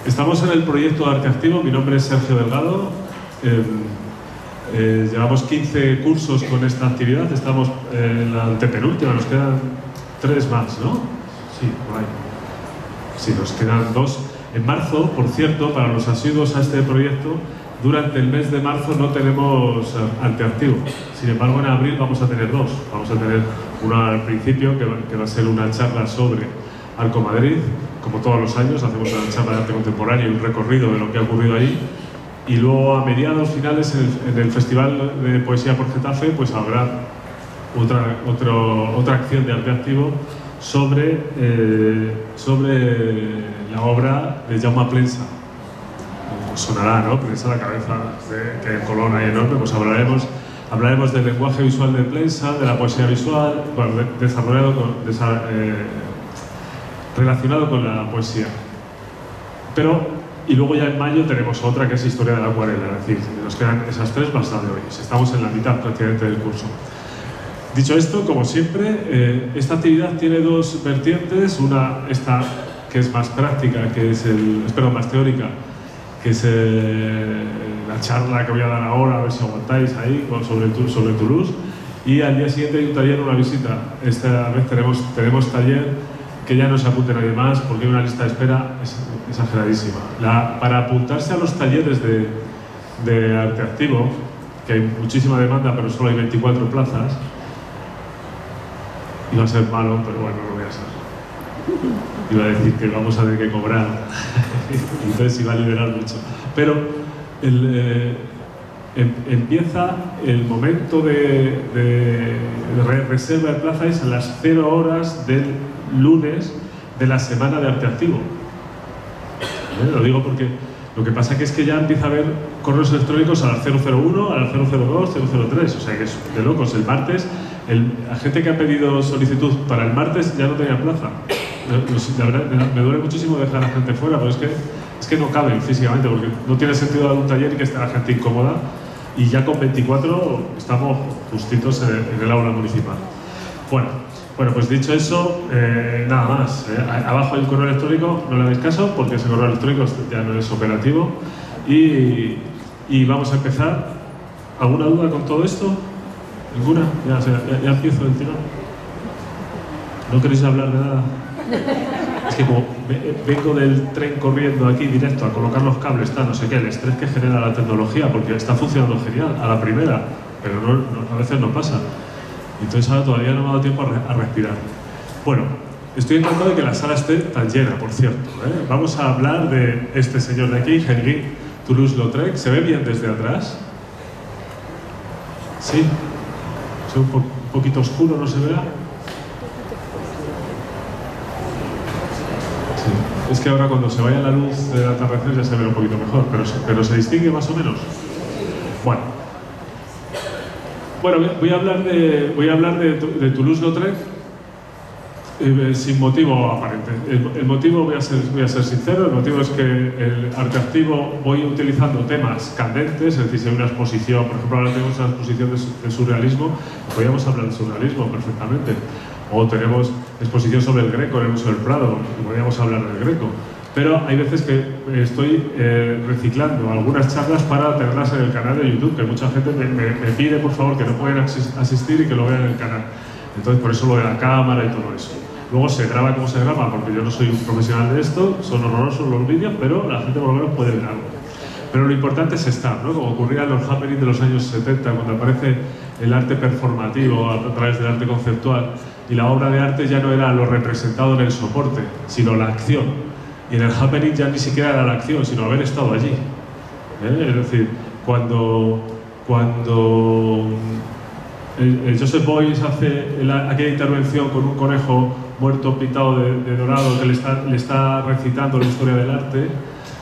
Estamos en el proyecto Arte Activo, mi nombre es Sergio Delgado. Llevamos 15 cursos con esta actividad, estamos en la antepenúltima, nos quedan 3 más, ¿no? Sí, por ahí. Sí, nos quedan 2. En marzo, por cierto, para los asiduos a este proyecto, durante el mes de marzo no tenemos Arte Activo. Sin embargo, en abril vamos a tener 2. Vamos a tener una al principio, que va a ser una charla sobre Arco Madrid. Como todos los años, hacemos una charla de arte contemporáneo y un recorrido de lo que ha ocurrido ahí. Y luego, a mediados finales, en el Festival de Poesía por Getafe, pues habrá otra acción de Arte Activo sobre la obra de Jaume Plensa. Os sonará, ¿no? Plensa, la cabeza que en Colón hay enorme. Pues hablaremos del lenguaje visual de Plensa, de la poesía visual, bueno, relacionado con la poesía. Y luego ya en mayo tenemos otra que es Historia de la Acuarela, es decir, nos quedan esas 3 más la de hoy. Estamos en la mitad prácticamente del curso. Dicho esto, como siempre, esta actividad tiene 2 vertientes, una esta que es más práctica, más teórica, que es la charla que voy a dar ahora, a ver si aguantáis ahí, sobre Toulouse, y al día siguiente hay un taller, una visita. Esta vez tenemos taller, que ya no se apunte nadie más, porque hay una lista de espera exageradísima. Para apuntarse a los talleres de Arte Activo, que hay muchísima demanda, pero solo hay 24 plazas, iba a ser malo, pero bueno, no lo voy a ser. Iba a decir que vamos a tener que cobrar, entonces iba a liberar mucho. Pero empieza el momento de reserva de plaza, es a las 0 horas del lunes de la semana de Arte Activo. Lo digo porque lo que pasa es que ya empieza a haber correos electrónicos a las 001, a las 002, 003, o sea que es de locos. El martes, la gente que ha pedido solicitud para el martes ya no tenía plaza. La verdad, me duele muchísimo dejar a la gente fuera, pero es que no caben físicamente, porque no tiene sentido dar un taller y que esté la gente incómoda, y ya con 24 estamos justitos en el aula municipal. Bueno, pues dicho eso, nada más. Abajo hay un correo electrónico, no le hagáis caso porque ese correo electrónico ya no es operativo. Y vamos a empezar. ¿Alguna duda con todo esto? ¿Ninguna? Ya empiezo el tirón. ¿No queréis hablar de nada? Es que como vengo del tren corriendo aquí directo a colocar los cables, no sé qué, el estrés que genera la tecnología, porque está funcionando genial a la primera, pero a veces no pasa. Entonces ahora todavía no me ha dado tiempo a respirar. Bueno, estoy encantado de que la sala esté tan llena, por cierto, ¿eh? Vamos a hablar de este señor de aquí, Henri Toulouse-Lautrec. ¿Se ve bien desde atrás? ¿Sí? ¿Es un poquito oscuro, no se verá? Sí. Es que ahora cuando se vaya la luz del atardecer ya se ve un poquito mejor, pero ¿se distingue más o menos? Bueno, voy a hablar de Toulouse-Lautrec sin motivo aparente. El motivo, voy a ser sincero, el motivo es que el Arte Activo voy utilizando temas candentes, es decir, si hay una exposición, por ejemplo, ahora tenemos una exposición de surrealismo, podríamos hablar de surrealismo perfectamente. O tenemos exposición sobre el Greco en el Museo del Prado, y podríamos hablar del Greco. Pero hay veces que estoy reciclando algunas charlas para tenerlas en el canal de YouTube, que mucha gente me pide, por favor, que no pueden asistir y que lo vean en el canal. Entonces, por eso lo de la cámara y todo eso. Luego se graba como se graba, porque yo no soy un profesional de esto, son horrorosos los vídeos, pero la gente por lo menos puede ver algo. Pero lo importante es estar, ¿no? Como ocurría en los happenings de los años 70, cuando aparece el arte performativo a través del arte conceptual, y la obra de arte ya no era lo representado en el soporte, sino la acción. Y en el happening ya ni siquiera era la acción, sino haber estado allí. Es decir, cuando Joseph Beuys hace aquella intervención con un conejo muerto pintado de dorado que le está recitando la historia del arte,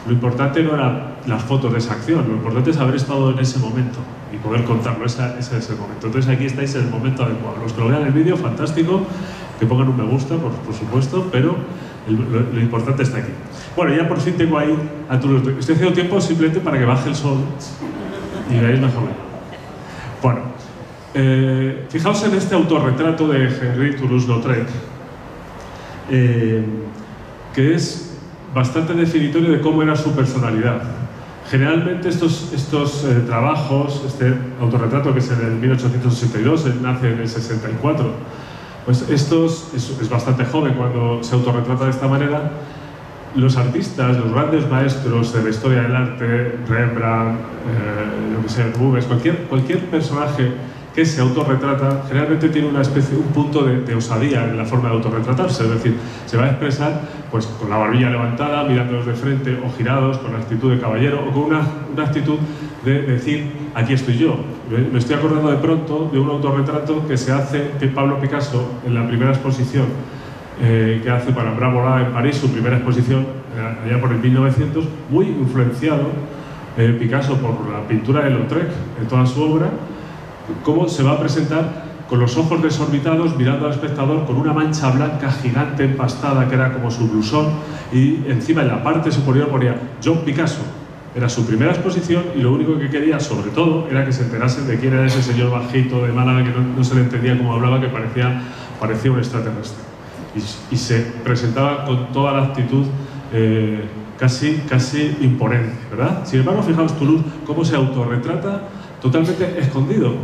lo importante no eran las fotos de esa acción, lo importante es haber estado en ese momento y poder contarlo, ese es el momento. Entonces aquí estáis en el momento adecuado. Los que lo vean el vídeo, fantástico, que pongan un me gusta, por supuesto, pero lo importante está aquí. Bueno, ya por fin tengo ahí a Toulouse. Estoy haciendo tiempo simplemente para que baje el sol y veáis mejor. Bueno, fijaos en este autorretrato de Henri Toulouse-Lautrec, que es bastante definitorio de cómo era su personalidad. Generalmente estos trabajos, este autorretrato que es en el 1862, él nace en el 64, pues es bastante joven cuando se autorretrata de esta manera. Los artistas, los grandes maestros de la historia del arte, Rembrandt, lo que sea, Rubens, cualquier personaje que se autorretrata, generalmente tiene un punto de osadía en la forma de autorretratarse, es decir, se va a expresar pues, con la barbilla levantada, mirándolos de frente o girados, con la actitud de caballero o con una actitud de decir, aquí estoy yo. Me estoy acordando de pronto de un autorretrato que se hace de Pablo Picasso en la primera exposición que hace para Bravo en París, su primera exposición allá por el 1900, muy influenciado Picasso por la pintura de Lautrec en toda su obra, cómo se va a presentar con los ojos desorbitados, mirando al espectador con una mancha blanca gigante empastada que era como su blusón, y encima en la parte superior ponía John Picasso. Era su primera exposición y lo único que quería, sobre todo, era que se enterasen de quién era ese señor bajito de Málaga que no se le entendía cómo hablaba, que parecía un extraterrestre. Y se presentaba con toda la actitud casi imponente, ¿verdad? Sin embargo, fijaos Toulouse cómo se autorretrata totalmente escondido.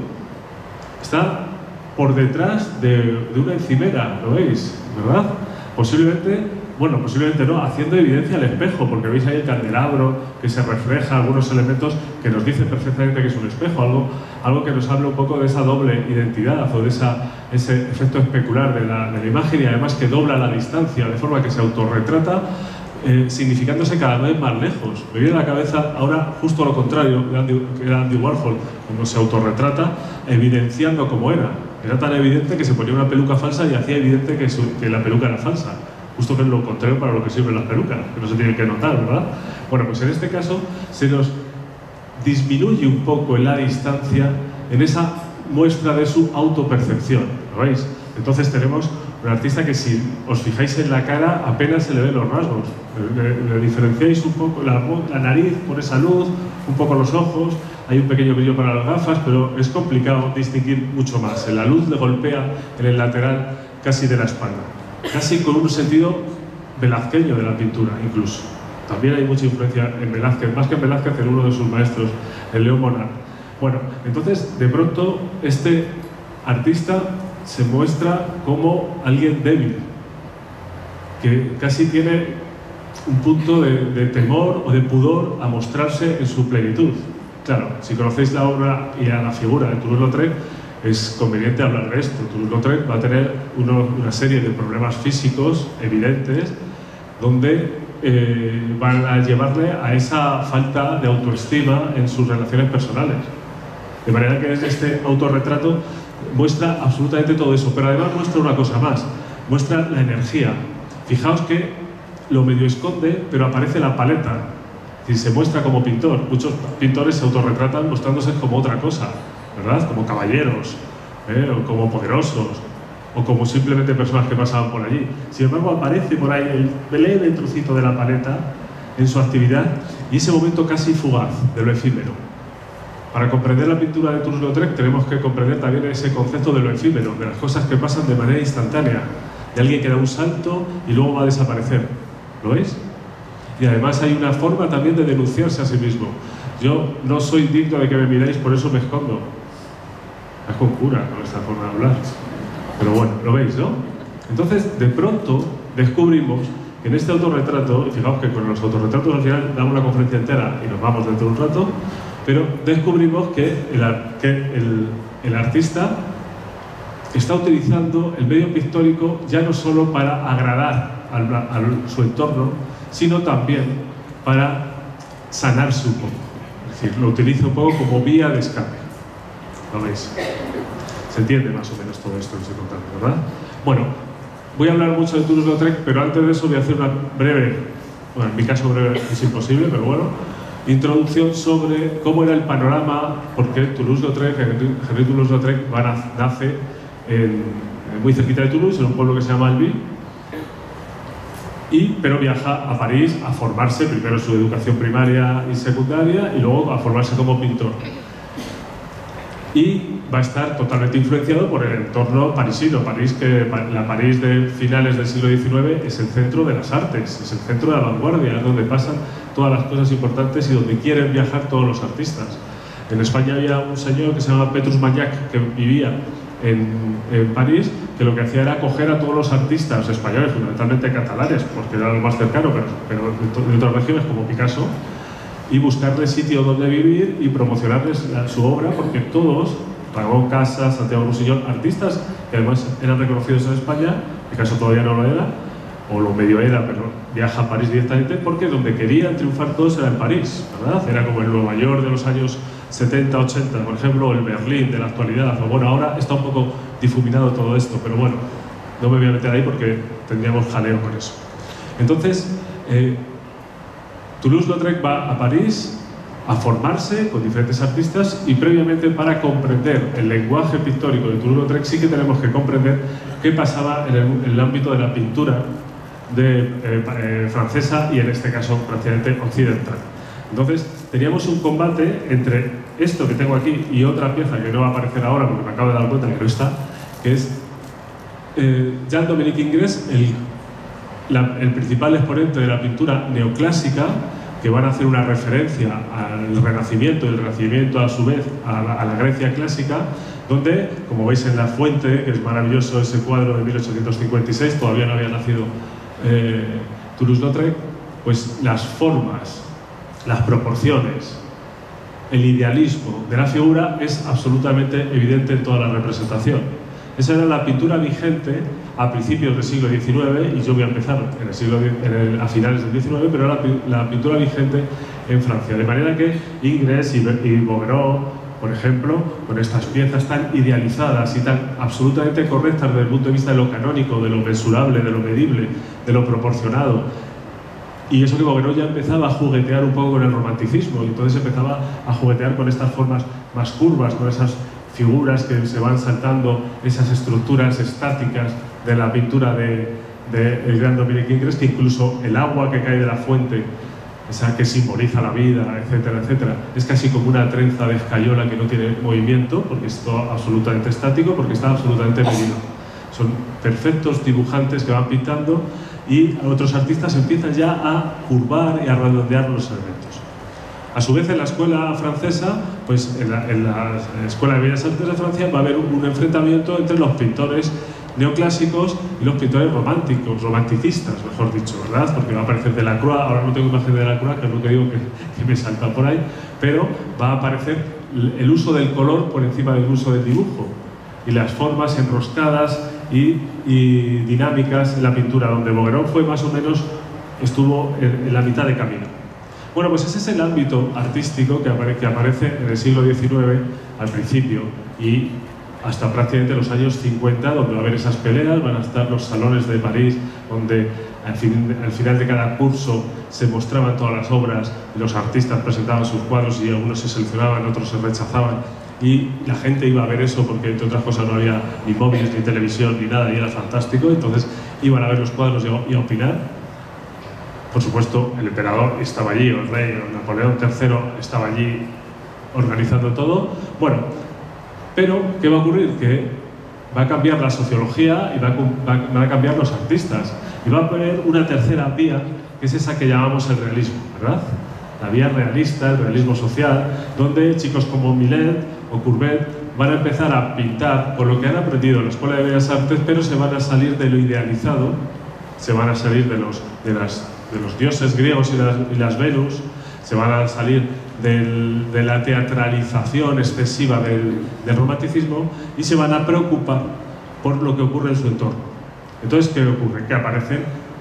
Está por detrás de una encimera, ¿lo veis? ¿Verdad? Posiblemente no, haciendo evidencia al espejo, porque veis ahí el candelabro que se refleja, algunos elementos que nos dicen perfectamente que es un espejo, algo que nos habla un poco de esa doble identidad o de ese efecto especular de la imagen, y además que dobla la distancia, de forma que se autorretrata, significándose cada vez más lejos. Me viene a la cabeza ahora justo lo contrario, que era Andy Warhol, cuando se autorretrata evidenciando cómo era. Era tan evidente que se ponía una peluca falsa y hacía evidente que la peluca era falsa. Justo que es lo contrario para lo que sirven las pelucas, que no se tienen que notar, ¿verdad? Bueno, pues en este caso se nos disminuye un poco en la distancia en esa muestra de su autopercepción, ¿lo veis? Entonces tenemos un artista que, si os fijáis en la cara, apenas se le ven los rasgos. Le diferenciáis un poco la nariz por esa luz, un poco los ojos, hay un pequeño brillo para las gafas, pero es complicado distinguir mucho más. La luz le golpea en el lateral casi de la espalda, casi con un sentido velazqueño de la pintura incluso. También hay mucha influencia en Velázquez, más que en Velázquez, en uno de sus maestros, en León Monard. Bueno, entonces de pronto este artista se muestra como alguien débil, que casi tiene un punto de temor o de pudor a mostrarse en su plenitud. Claro, si conocéis la obra y a la figura de Toulouse-Lautrec, es conveniente hablar de esto. Toulouse-Lautrec va a tener una serie de problemas físicos evidentes donde van a llevarle a esa falta de autoestima en sus relaciones personales. De manera que este autorretrato muestra absolutamente todo eso, pero además muestra una cosa más, muestra la energía. Fijaos que lo medio esconde, pero aparece la paleta, es decir, se muestra como pintor. Muchos pintores se autorretratan mostrándose como otra cosa, ¿verdad? Como caballeros, o como poderosos, o como simplemente personas que pasaban por allí. Sin embargo, aparece por ahí el leve trocito de la paleta en su actividad, y ese momento casi fugaz de lo efímero. Para comprender la pintura de Toulouse-Lautrec tenemos que comprender también ese concepto de lo efímero, de las cosas que pasan de manera instantánea, de alguien que da un salto y luego va a desaparecer. ¿Lo veis? Y además hay una forma también de denunciarse a sí mismo. Yo no soy digno de que me miréis, por eso me escondo. Es con cura con esta forma de hablar. Pero bueno, lo veis, ¿no? Entonces, de pronto descubrimos que en este autorretrato, y fijaos que con los autorretratos al final damos una conferencia entera y nos vamos dentro de un rato, pero descubrimos que el artista está utilizando el medio pictórico ya no solo para agradar a su entorno, sino también para sanarse un poco. Es decir, lo utiliza un poco como vía de escape. ¿Lo veis? Se entiende más o menos todo esto que estoy contando, ¿verdad? Bueno, voy a hablar mucho de Toulouse-Lautrec, pero antes de eso voy a hacer una breve, bueno, en mi caso breve es imposible, pero bueno, introducción sobre cómo era el panorama, porque Toulouse-Lautrec, Henri Toulouse-Lautrec nace muy cerquita de Toulouse, en un pueblo que se llama Albi, pero viaja a París a formarse, primero su educación primaria y secundaria, y luego a formarse como pintor. Y va a estar totalmente influenciado por el entorno parisino. La París de finales del siglo XIX es el centro de las artes, es el centro de la vanguardia, es donde pasan todas las cosas importantes y donde quieren viajar todos los artistas. En España había un señor que se llama Petrus Mañac, que vivía en París, que lo que hacía era coger a todos los artistas españoles, fundamentalmente catalanes, porque era lo más cercano, pero de otras regiones como Picasso, y buscarles sitio donde vivir y promocionarles su obra, porque todos, Ramón Casas, Santiago Rusiñol, artistas que además eran reconocidos en España, Picasso todavía no lo era, o lo medio era, pero viaja a París directamente, porque donde querían triunfar todos era en París, ¿verdad? Era como el Nueva York de los años 70, 80, por ejemplo, o el Berlín de la actualidad. O bueno, ahora está un poco difuminado todo esto, pero bueno, no me voy a meter ahí porque tendríamos jaleo con eso. Entonces, Toulouse-Lautrec va a París a formarse con diferentes artistas, y previamente, para comprender el lenguaje pictórico de Toulouse-Lautrec, sí que tenemos que comprender qué pasaba en el ámbito de la pintura francesa y en este caso prácticamente occidental. Entonces teníamos un combate entre esto que tengo aquí y otra pieza que no va a aparecer ahora porque me acabo de dar cuenta que no está, que es Jean-Dominique Ingres, el principal exponente de la pintura neoclásica, que van a hacer una referencia al Renacimiento, y el Renacimiento a su vez a la Grecia clásica, donde, como veis en La Fuente, que es maravilloso ese cuadro de 1856, todavía no había nacido Toulouse-Lautrec, pues las formas, las proporciones, el idealismo de la figura es absolutamente evidente en toda la representación. Esa era la pintura vigente a principios del siglo XIX, y yo voy a empezar a finales del XIX, pero era la pintura vigente en Francia. De manera que Ingres y Bouguereau, por ejemplo, con estas piezas tan idealizadas y tan absolutamente correctas desde el punto de vista de lo canónico, de lo mensurable, de lo medible, de lo proporcionado. Y eso que Bouguereau ya empezaba a juguetear un poco con el romanticismo, y entonces empezaba a juguetear con estas formas más curvas, con esas figuras que se van saltando, esas estructuras estáticas de la pintura del gran Dominique Ingres, que incluso el agua que cae de la fuente, esa que simboliza la vida, etcétera, etcétera, es casi como una trenza de escayola que no tiene movimiento, porque es todo absolutamente estático, porque está absolutamente medido. Son perfectos dibujantes que van pintando, y otros artistas empiezan ya a curvar y a redondear los elementos. A su vez, en la escuela francesa, pues en la Escuela de Bellas Artes de Francia, va a haber un enfrentamiento entre los pintores neoclásicos y los pintores románticos, romanticistas, mejor dicho, ¿verdad? Porque va a aparecer Delacroix, ahora no tengo imagen de Delacroix, que es lo que digo que me salta por ahí, pero va a aparecer el uso del color por encima del uso del dibujo, y las formas enroscadas y dinámicas en la pintura, donde Bouguereau fue más o menos, estuvo en la mitad de camino. Bueno, pues ese es el ámbito artístico que aparece en el siglo XIX al principio, y hasta prácticamente los años 50, donde va a haber esas peleas, van a estar los salones de París, donde al final de cada curso se mostraban todas las obras, los artistas presentaban sus cuadros y algunos se seleccionaban, otros se rechazaban, y la gente iba a ver eso porque, entre otras cosas, no había ni móviles, ni televisión, ni nada, y era fantástico. Entonces iban a ver los cuadros y a opinar. Por supuesto, el emperador estaba allí, o el rey, o Napoleón III estaba allí organizando todo. Bueno, pero ¿qué va a ocurrir? Que va a cambiar la sociología y van a cambiar los artistas. Y va a poner una tercera vía, que es esa que llamamos el realismo, ¿verdad? La vía realista, el realismo social, donde chicos como Millet o Courbet van a empezar a pintar por lo que han aprendido en la Escuela de Bellas Artes, pero se van a salir de lo idealizado, se van a salir de los dioses griegos y las Venus, se van a salir de la teatralización excesiva del romanticismo, y se van a preocupar por lo que ocurre en su entorno. Entonces, ¿qué ocurre? Que aparecen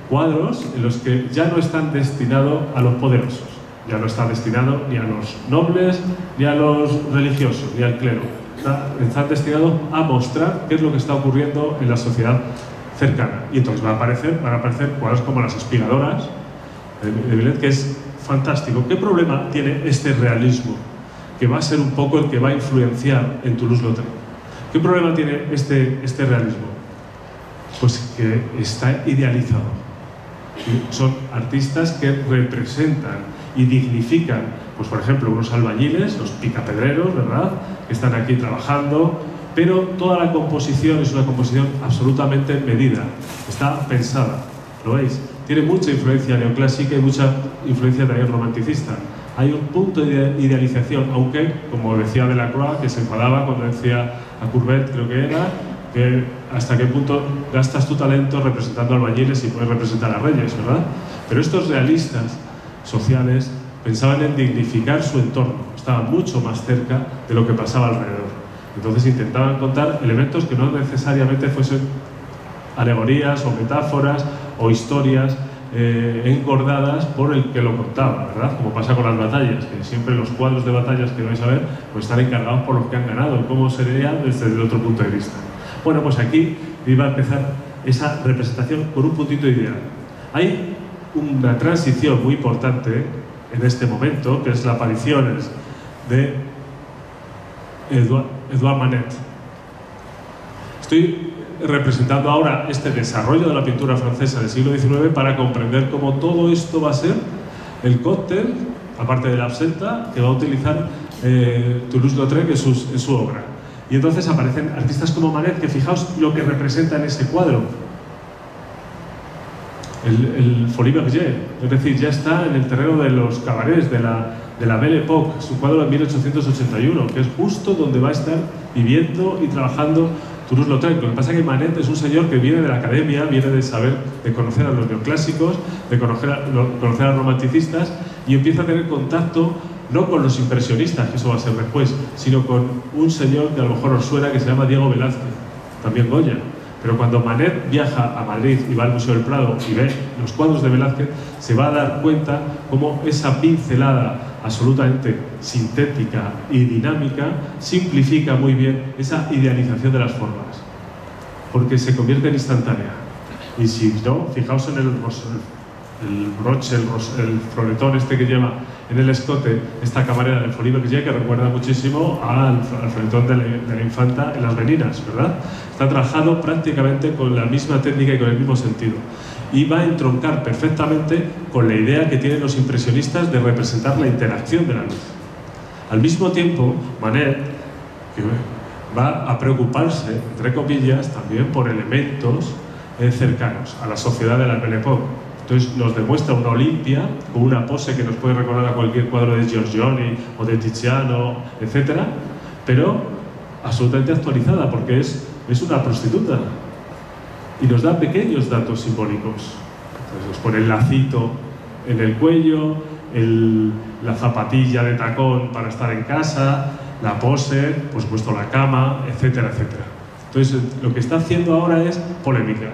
cuadros en los que ya no están destinados a los poderosos, ya no están destinados ni a los nobles, ni a los religiosos, ni al clero. Están destinados a mostrar qué es lo que está ocurriendo en la sociedad cercana. Y entonces van a aparecer cuadros como Las Espigadoras, de Millet, que es fantástico. ¿Qué problema tiene este realismo? Que va a ser un poco el que va a influenciar en Toulouse-Lautrec. ¿Qué problema tiene este realismo? Pues que está idealizado. Son artistas que representan y dignifican, pues por ejemplo, unos albañiles, los picapedreros, ¿verdad?, que están aquí trabajando, pero toda la composición es una composición absolutamente medida, está pensada, ¿lo veis? Tiene mucha influencia neoclásica y mucha influencia también romanticista. Hay un punto de idealización, aunque, como decía Delacroix, que se enfadaba cuando decía a Courbet, creo que era, que hasta qué punto gastas tu talento representando albañiles y puedes representar a reyes, ¿verdad? Pero estos realistas sociales pensaban en dignificar su entorno, estaban mucho más cerca de lo que pasaba alrededor. Entonces intentaban contar elementos que no necesariamente fuesen alegorías o metáforas o historias engordadas por el que lo contaba, ¿verdad? Como pasa con las batallas, que siempre los cuadros de batallas que vais a ver pues están encargados por los que han ganado, cómo sería desde el otro punto de vista. Bueno, pues aquí iba a empezar esa representación con un puntito ideal. Hay una transición muy importante en este momento, que es la aparición de Edouard Manet. Estoy representando ahora este desarrollo de la pintura francesa del siglo XIX para comprender cómo todo esto va a ser el cóctel, aparte de la absenta, que va a utilizar Toulouse-Lautrec en su obra. Y entonces aparecen artistas como Manet, que fijaos lo que representa en ese cuadro. El Folie Bergère, es decir, ya está en el terreno de los cabarets, de la Belle Époque, su cuadro de 1881, que es justo donde va a estar viviendo y trabajando Toulouse-Lautrec. Lo que pasa es que Manet es un señor que viene de la academia, viene de saber, de conocer a los neoclásicos, de conocer a los romanticistas, y empieza a tener contacto no con los impresionistas, que eso va a ser después, sino con un señor que a lo mejor os suena, que se llama Diego Velázquez, también Goya. Pero cuando Manet viaja a Madrid y va al Museo del Prado y ve los cuadros de Velázquez, se va a dar cuenta cómo esa pincelada absolutamente sintética y dinámica simplifica muy bien esa idealización de las formas, porque se convierte en instantánea. Y si no, fijaos en el broche, el floretón este que lleva en el escote, esta camarera del Folie Bergère, que recuerda muchísimo al floretón de la infanta en las Meninas, ¿verdad? Está trabajado prácticamente con la misma técnica y con el mismo sentido. Y va a entroncar perfectamente con la idea que tienen los impresionistas de representar la interacción de la luz. Al mismo tiempo, Manet que va a preocuparse, entre comillas, también por elementos cercanos a la sociedad de la Belle Époque. Entonces nos demuestra una Olimpia con una pose que nos puede recordar a cualquier cuadro de Giorgione o de Tiziano, etc., pero absolutamente actualizada, porque es una prostituta y nos da pequeños datos simbólicos. Entonces nos pone el lacito en el cuello, la zapatilla de tacón para estar en casa, la pose, por supuesto la cama, etcétera, etcétera. Entonces lo que está haciendo ahora es polémica.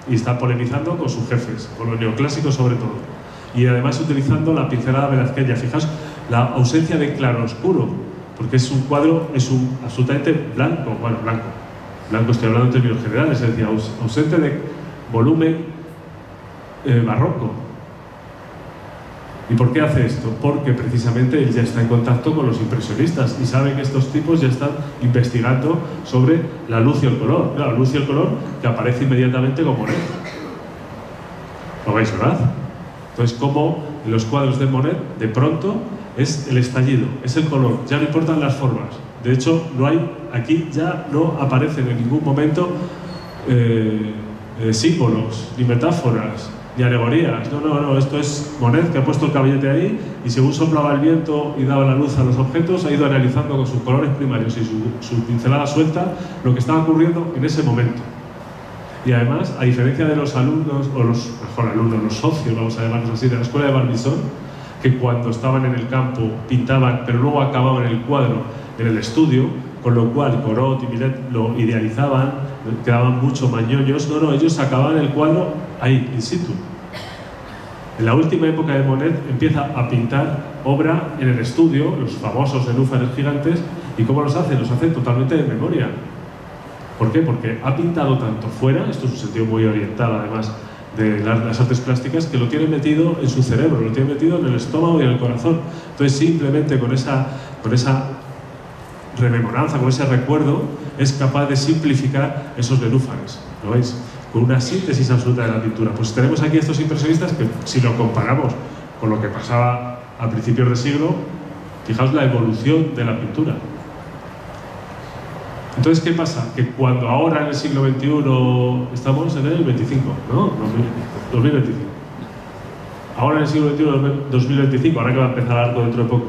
Y está polemizando con sus jefes, con los neoclásicos sobre todo. Y además utilizando la pincelada velazqueña. Fijaos la ausencia de claroscuro, porque es un cuadro, absolutamente blanco. Bueno, blanco estoy hablando en términos generales, es decir, ausente de volumen barroco. ¿Y por qué hace esto? Porque precisamente él ya está en contacto con los impresionistas y sabe que estos tipos ya están investigando sobre la luz y el color. Claro, la luz y el color que aparece inmediatamente con Monet. ¿Lo veis, verdad? Entonces, como en los cuadros de Monet, de pronto es el estallido, es el color, ya no importan las formas. De hecho, aquí ya no aparecen en ningún momento símbolos, ni metáforas, ni alegorías. No, esto es Monet, que ha puesto el caballete ahí y según soplaba el viento y daba la luz a los objetos, ha ido analizando con sus colores primarios y su pincelada suelta lo que estaba ocurriendo en ese momento. Y además, a diferencia de los alumnos, o los socios, vamos a llamarlos así, de la escuela de Barbizon, que cuando estaban en el campo pintaban, pero luego acababan el cuadro en el estudio, con lo cual Corot y Millet lo idealizaban, quedaban mucho mañoños. No, ellos acababan el cuadro ahí, in situ. En la última época de Monet empieza a pintar obra en el estudio, los famosos nenúfares gigantes, y ¿cómo los hace? Los hace totalmente de memoria. ¿Por qué? Porque ha pintado tanto fuera, esto es un sentido muy oriental además de las artes plásticas, que lo tiene metido en su cerebro, lo tiene metido en el estómago y en el corazón. Entonces simplemente con esa rememoranza, con ese recuerdo, es capaz de simplificar esos nenúfares, ¿lo veis? Con una síntesis absoluta de la pintura. Pues tenemos aquí estos impresionistas que, si lo comparamos con lo que pasaba a principios de siglo, fijaos la evolución de la pintura. Entonces, ¿qué pasa? Que cuando ahora en el siglo XXI, estamos en el 25, ¿no? 2025. Ahora en el siglo XXI, 2025, ahora que va a empezar algo dentro de poco,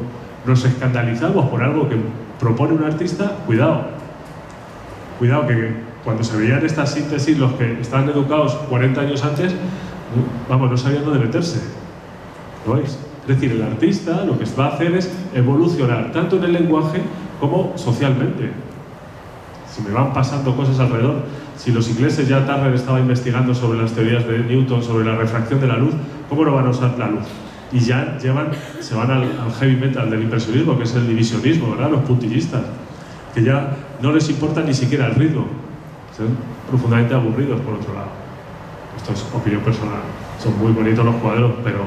nos escandalizamos por algo que propone un artista, cuidado. Cuidado que cuando se veían estas síntesis, los que estaban educados 40 años antes, vamos, no sabían dónde meterse. ¿Lo veis? Es decir, el artista lo que va a hacer es evolucionar, tanto en el lenguaje como socialmente. Si me van pasando cosas alrededor, si los ingleses ya Turner estaba investigando sobre las teorías de Newton, sobre la refracción de la luz, ¿cómo no van a usar la luz? Y ya se van al heavy metal del impresionismo, que es el divisionismo, ¿verdad? Los puntillistas, que ya no les importa ni siquiera el ritmo. Son profundamente aburridos, por otro lado. Esto es opinión personal. Son muy bonitos los cuadros, pero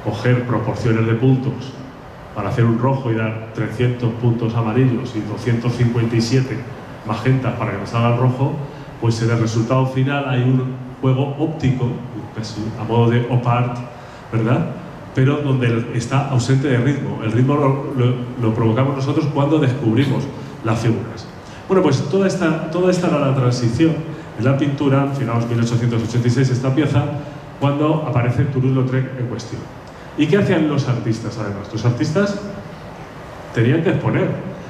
coger proporciones de puntos para hacer un rojo y dar 300 puntos amarillos y 257 magentas para que nos salga el rojo, pues en el resultado final hay un juego óptico, a modo de op art, ¿verdad? Pero donde está ausente de ritmo. El ritmo lo provocamos nosotros cuando descubrimos las figuras. Bueno, pues toda esta era la transición en la pintura, fijaos, 1886, esta pieza, cuando aparece Toulouse-Lautrec en cuestión. ¿Y qué hacían los artistas, además? Los artistas tenían que exponer.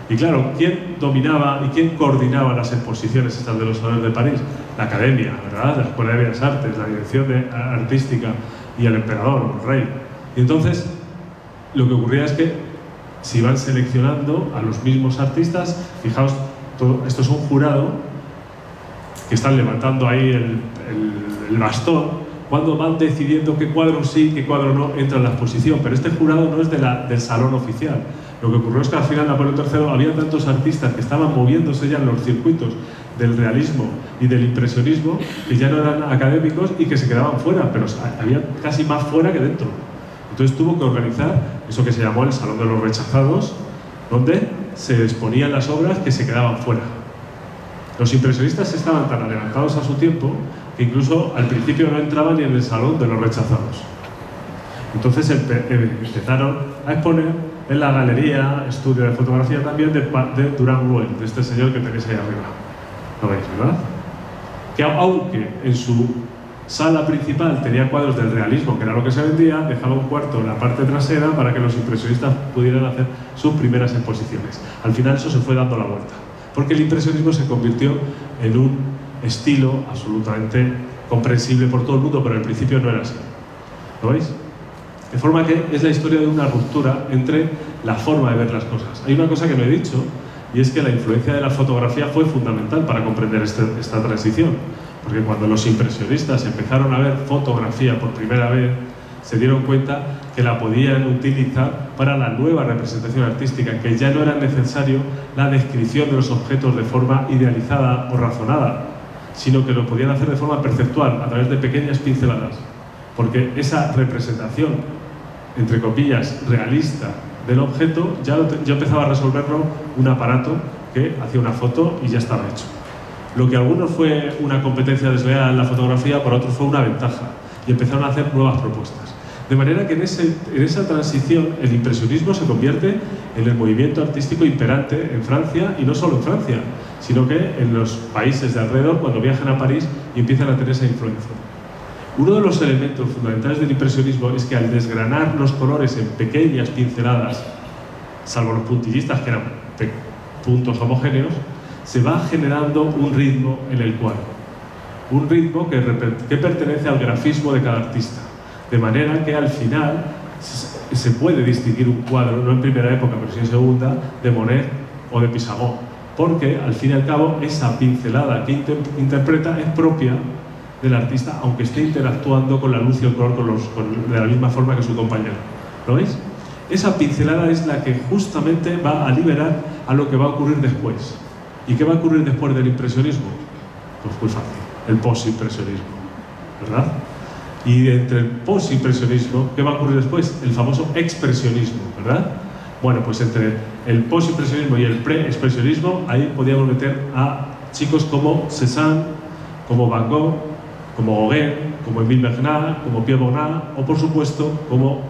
Y claro, ¿quién dominaba y quién coordinaba las exposiciones estas de los salones de París? La Academia, ¿verdad? La Escuela de Bellas Artes, la Dirección Artística y el emperador, el rey. Y entonces, lo que ocurría es que se iban seleccionando a los mismos artistas. Fijaos, esto es un jurado que están levantando ahí el bastón cuando van decidiendo qué cuadro sí, qué cuadro no entra en la exposición. Pero este jurado no es del salón oficial. Lo que ocurrió es que al final Napoleón III había tantos artistas que estaban moviéndose ya en los circuitos del realismo y del impresionismo que ya no eran académicos y que se quedaban fuera, pero había casi más fuera que dentro. Entonces tuvo que organizar eso que se llamó el Salón de los Rechazados, donde se exponían las obras que se quedaban fuera. Los impresionistas estaban tan adelantados a su tiempo que incluso al principio no entraban ni en el Salón de los Rechazados. Entonces empezaron a exponer en la galería, estudio de fotografía también, de Durand-Ruel, de este señor que tenéis ahí arriba. ¿Lo veis, verdad? Que aunque en su sala principal tenía cuadros del realismo, que era lo que se vendía, dejaba un cuarto en la parte trasera para que los impresionistas pudieran hacer sus primeras exposiciones. Al final eso se fue dando la vuelta, porque el impresionismo se convirtió en un estilo absolutamente comprensible por todo el mundo, pero al principio no era así. ¿Lo veis? De forma que es la historia de una ruptura entre la forma de ver las cosas. Hay una cosa que no he dicho, y es que la influencia de la fotografía fue fundamental para comprender esta transición. Porque cuando los impresionistas empezaron a ver fotografía por primera vez, se dieron cuenta que la podían utilizar para la nueva representación artística, que ya no era necesario la descripción de los objetos de forma idealizada o razonada, sino que lo podían hacer de forma perceptual, a través de pequeñas pinceladas. Porque esa representación, entre comillas, realista del objeto, ya empezaba a resolverlo un aparato que hacía una foto y ya estaba hecho. Lo que a algunos fue una competencia desleal en la fotografía, para otros fue una ventaja, y empezaron a hacer nuevas propuestas. De manera que en esa transición el impresionismo se convierte en el movimiento artístico imperante en Francia, y no solo en Francia, sino que en los países de alrededor, cuando viajan a París y empiezan a tener esa influencia. Uno de los elementos fundamentales del impresionismo es que al desgranar los colores en pequeñas pinceladas, salvo los puntillistas que eran puntos homogéneos, se va generando un ritmo en el cuadro. Un ritmo que pertenece al grafismo de cada artista. De manera que al final se puede distinguir un cuadro, no en primera época, pero sí en segunda, de Monet o de Pissarro. Porque al fin y al cabo esa pincelada que interpreta es propia del artista, aunque esté interactuando con la luz y el color de la misma forma que su compañero. ¿Lo veis? Esa pincelada es la que justamente va a liberar a lo que va a ocurrir después. ¿Y qué va a ocurrir después del impresionismo? Pues muy fácil, el postimpresionismo, ¿verdad? Y entre el postimpresionismo, ¿qué va a ocurrir después? El famoso expresionismo, ¿verdad? Bueno, pues entre el postimpresionismo y el preexpresionismo, ahí podíamos meter a chicos como Cézanne, como Van Gogh, como Gauguin, como Émile Bernard, como Pierre Bonnat, o por supuesto como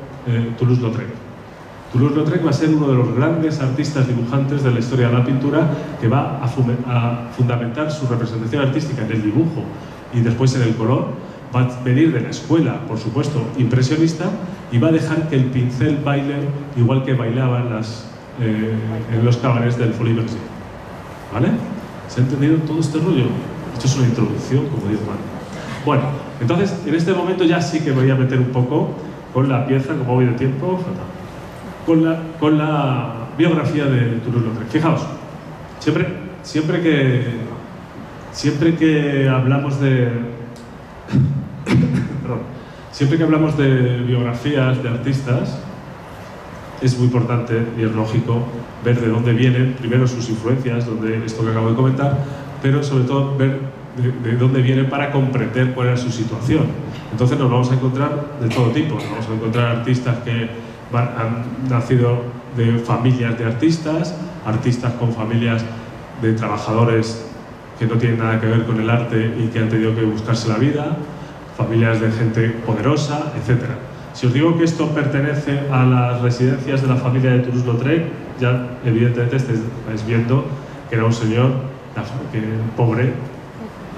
Toulouse-Lautrec. Toulouse-Lautrec va a ser uno de los grandes artistas dibujantes de la historia de la pintura, que va a fundamentar su representación artística en el dibujo y después en el color. Va a venir de la escuela, por supuesto, impresionista, y va a dejar que el pincel baile igual que bailaban en los cabarets del Folies Bergère. ¿Vale? ¿Se ha entendido todo este rollo? Esto es una introducción, como digo. Bueno, entonces en este momento ya sí que me voy a meter un poco con la pieza, como voy de tiempo, con la biografía de Toulouse-Lautrec. Fijaos, siempre que hablamos de perdón, siempre que hablamos de biografías de artistas, es muy importante y es lógico ver de dónde vienen, primero sus influencias, esto que acabo de comentar, pero sobre todo ver de dónde vienen para comprender cuál era su situación. Entonces nos vamos a encontrar de todo tipo, nos vamos a encontrar artistas que han nacido de familias de artistas con familias de trabajadores que no tienen nada que ver con el arte y que han tenido que buscarse la vida, familias de gente poderosa, etc. Si os digo que esto pertenece a las residencias de la familia de Toulouse-Lautrec, ya evidentemente estáis viendo que era un señor pobre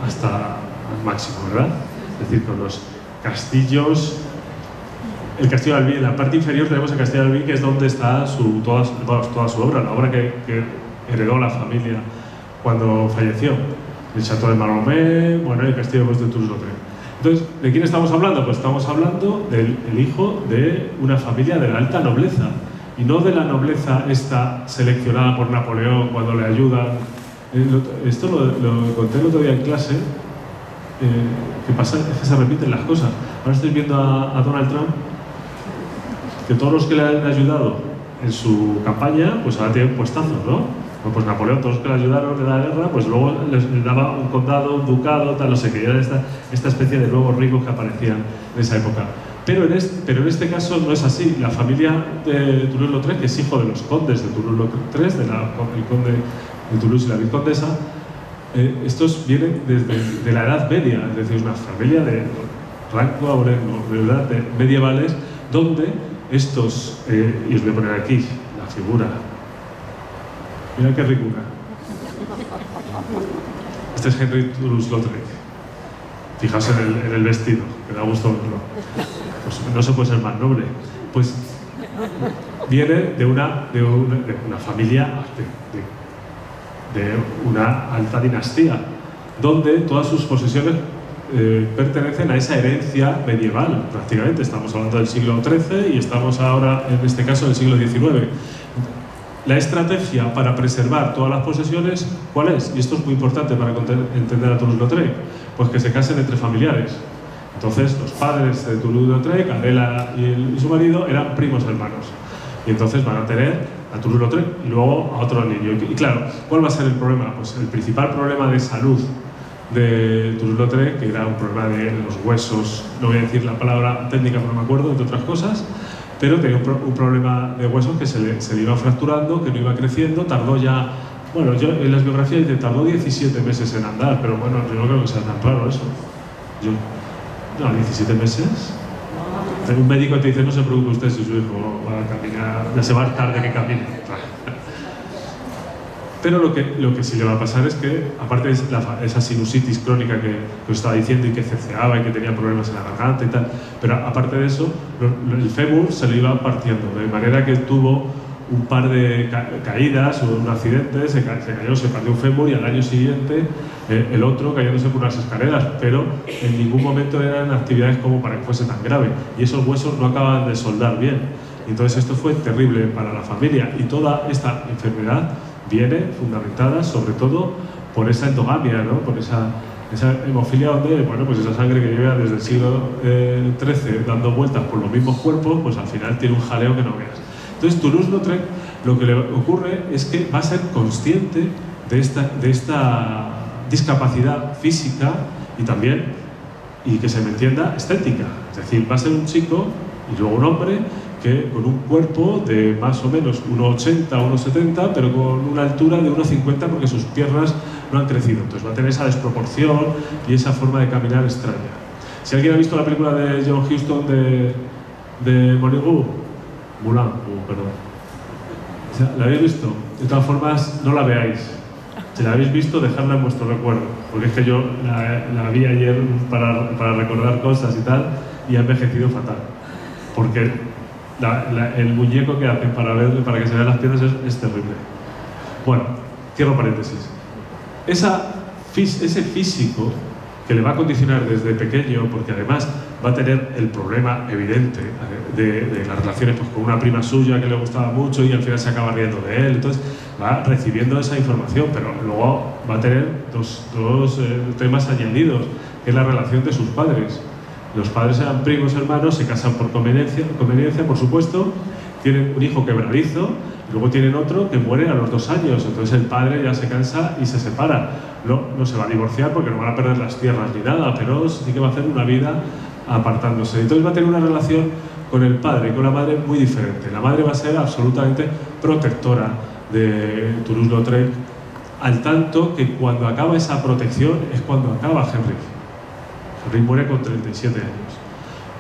hasta el máximo, ¿verdad? Es decir, con los castillos, el Castillo de Albi, en la parte inferior tenemos el Castillo de Albi, que es donde está toda su obra, la obra que heredó la familia cuando falleció. El Chateau de Mallarmé, bueno, el Castillo de Toulouse-Lautrec. Entonces, ¿de quién estamos hablando? Pues estamos hablando del hijo de una familia de la alta nobleza, y no de la nobleza esta seleccionada por Napoleón cuando le ayudan. Esto lo conté el otro día en clase, que pasa es que se repiten las cosas. Ahora estoy viendo a Donald Trump, que todos los que le han ayudado en su campaña, pues ahora tienen puestazos, ¿no? Pues Napoleón, todos los que le ayudaron en la guerra, pues luego les daba un condado, un ducado, tal, no sé qué, era esta especie de nuevos ricos que aparecían en esa época. Pero en este caso no es así. La familia de Toulouse-Lautrec, que es hijo de los condes de Toulouse-Lautrec, el conde de Toulouse y la vicondesa, estos vienen de la Edad Media, es decir, una familia de rango aurengo, de edad medievales, donde estos, y os voy a poner aquí la figura. Mira qué ricura. Este es Henry Toulouse-Lautrec. Fijaos en el vestido, que da gusto verlo. Pues no se puede ser más noble. Pues viene de una familia de una alta dinastía, donde todas sus posesiones pertenecen a esa herencia medieval, prácticamente. Estamos hablando del siglo XIII y estamos ahora, en este caso, en el siglo XIX. La estrategia para preservar todas las posesiones, ¿cuál es? Y esto es muy importante para entender a Toulouse-Lautrec, pues que se casen entre familiares. Entonces, los padres de Toulouse-Lautrec, Adela y su marido, eran primos hermanos. Y entonces van a tener a Toulouse-Lautrec y luego a otro niño. Y claro, ¿cuál va a ser el problema? Pues el principal problema de salud de Toulouse-Lautrec, que era un problema de los huesos, no voy a decir la palabra técnica, pero no me acuerdo, entre otras cosas, pero tenía un problema de huesos que se le iba fracturando, que no iba creciendo, tardó ya, bueno, yo en las biografías dice, tardó 17 meses en andar, pero bueno, yo no creo que sea tan raro eso. No, 17 meses. Un médico te dice, no se preocupe usted si su hijo va a caminar, ya se va a tarde que camine. Pero lo que sí le va a pasar es que, aparte de esa sinusitis crónica que os estaba diciendo y que ceceaba y que tenía problemas en la garganta y tal, pero aparte de eso, el fémur se le iba partiendo, de manera que tuvo un par de caídas o un accidente, se cayó, se partió un fémur y al año siguiente el otro cayéndose por unas escaleras, pero en ningún momento eran actividades como para que fuese tan grave y esos huesos no acaban de soldar bien. Entonces esto fue terrible para la familia y toda esta enfermedad viene fundamentada sobre todo por esa endogamia, ¿no? Por esa hemofilia donde, bueno, pues esa sangre que lleva desde el siglo XIII dando vueltas por los mismos cuerpos, pues al final tiene un jaleo que no veas. Entonces Toulouse-Lautrec lo que le ocurre es que va a ser consciente de esta discapacidad física y también, y que se me entienda, estética. Es decir, va a ser un chico y luego un hombre que con un cuerpo de más o menos 1,80, 1,70, pero con una altura de 1,50 porque sus piernas no han crecido. Entonces va a tener esa desproporción y esa forma de caminar extraña. Si alguien ha visto la película de John Huston de Moulin Rouge, Mulan, perdón. O sea, ¿la habéis visto? De todas formas, no la veáis. Si la habéis visto, dejadla en vuestro recuerdo. Porque es que yo la vi ayer para recordar cosas y tal, y ha envejecido fatal. Porque el muñeco que hacen para que se vean las piernas es terrible. Bueno, cierro paréntesis. Ese físico que le va a condicionar desde pequeño, porque además va a tener el problema evidente de las relaciones pues, con una prima suya que le gustaba mucho y al final se acaba riendo de él, entonces va recibiendo esa información, pero luego va a tener dos temas añadidos, que es la relación de sus padres. Los padres eran primos hermanos, se casan por conveniencia, por supuesto, tienen un hijo quebradizo, luego tienen otro que muere a los 2 años, entonces el padre ya se cansa y se separa. No se va a divorciar porque no van a perder las tierras ni nada, pero sí que va a hacer una vida apartándose. Entonces va a tener una relación con el padre y con la madre muy diferente. La madre va a ser absolutamente protectora de Toulouse-Lautrec, al tanto que cuando acaba esa protección es cuando acaba Henry. Henry muere con 37 años.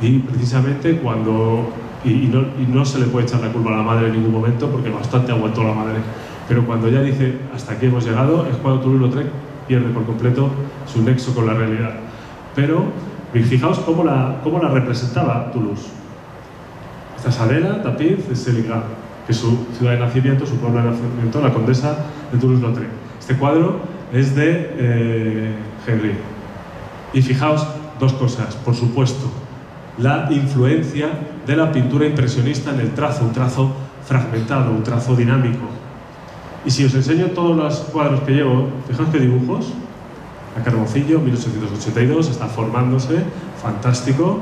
Y precisamente cuando... Y no se le puede echar la culpa a la madre en ningún momento porque bastante aguantó la madre. Pero cuando ya dice hasta aquí hemos llegado es cuando Toulouse-Lautrec pierde por completo su nexo con la realidad. Pero fijaos cómo la representaba Toulouse. Esta es Adela Tapiz de Seligan, que es su ciudad de nacimiento, su pueblo de nacimiento, la condesa de Toulouse-Lautrec. Este cuadro es de Henry. Y fijaos 2 cosas, por supuesto. La influencia de la pintura impresionista en el trazo, un trazo fragmentado, un trazo dinámico. Y si os enseño todos los cuadros que llevo, fijaos qué dibujos. A Carboncillo, 1882, está formándose, fantástico.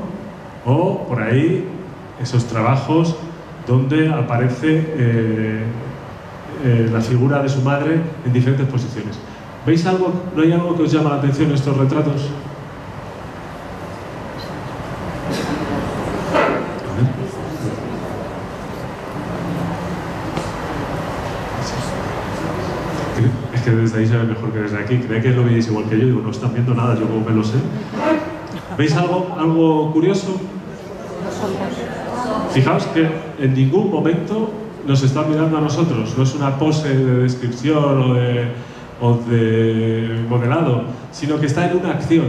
O por ahí, esos trabajos donde aparece la figura de su madre en diferentes posiciones. ¿Veis algo? ¿No hay algo que os llama la atención en estos retratos? Es que desde ahí se ve mejor que desde aquí. Creía que lo veis igual que yo. Digo, no están viendo nada, yo como me lo sé. ¿Veis algo curioso? Fijaos que en ningún momento nos están mirando a nosotros. No es una pose de descripción o de modelado, sino que está en una acción.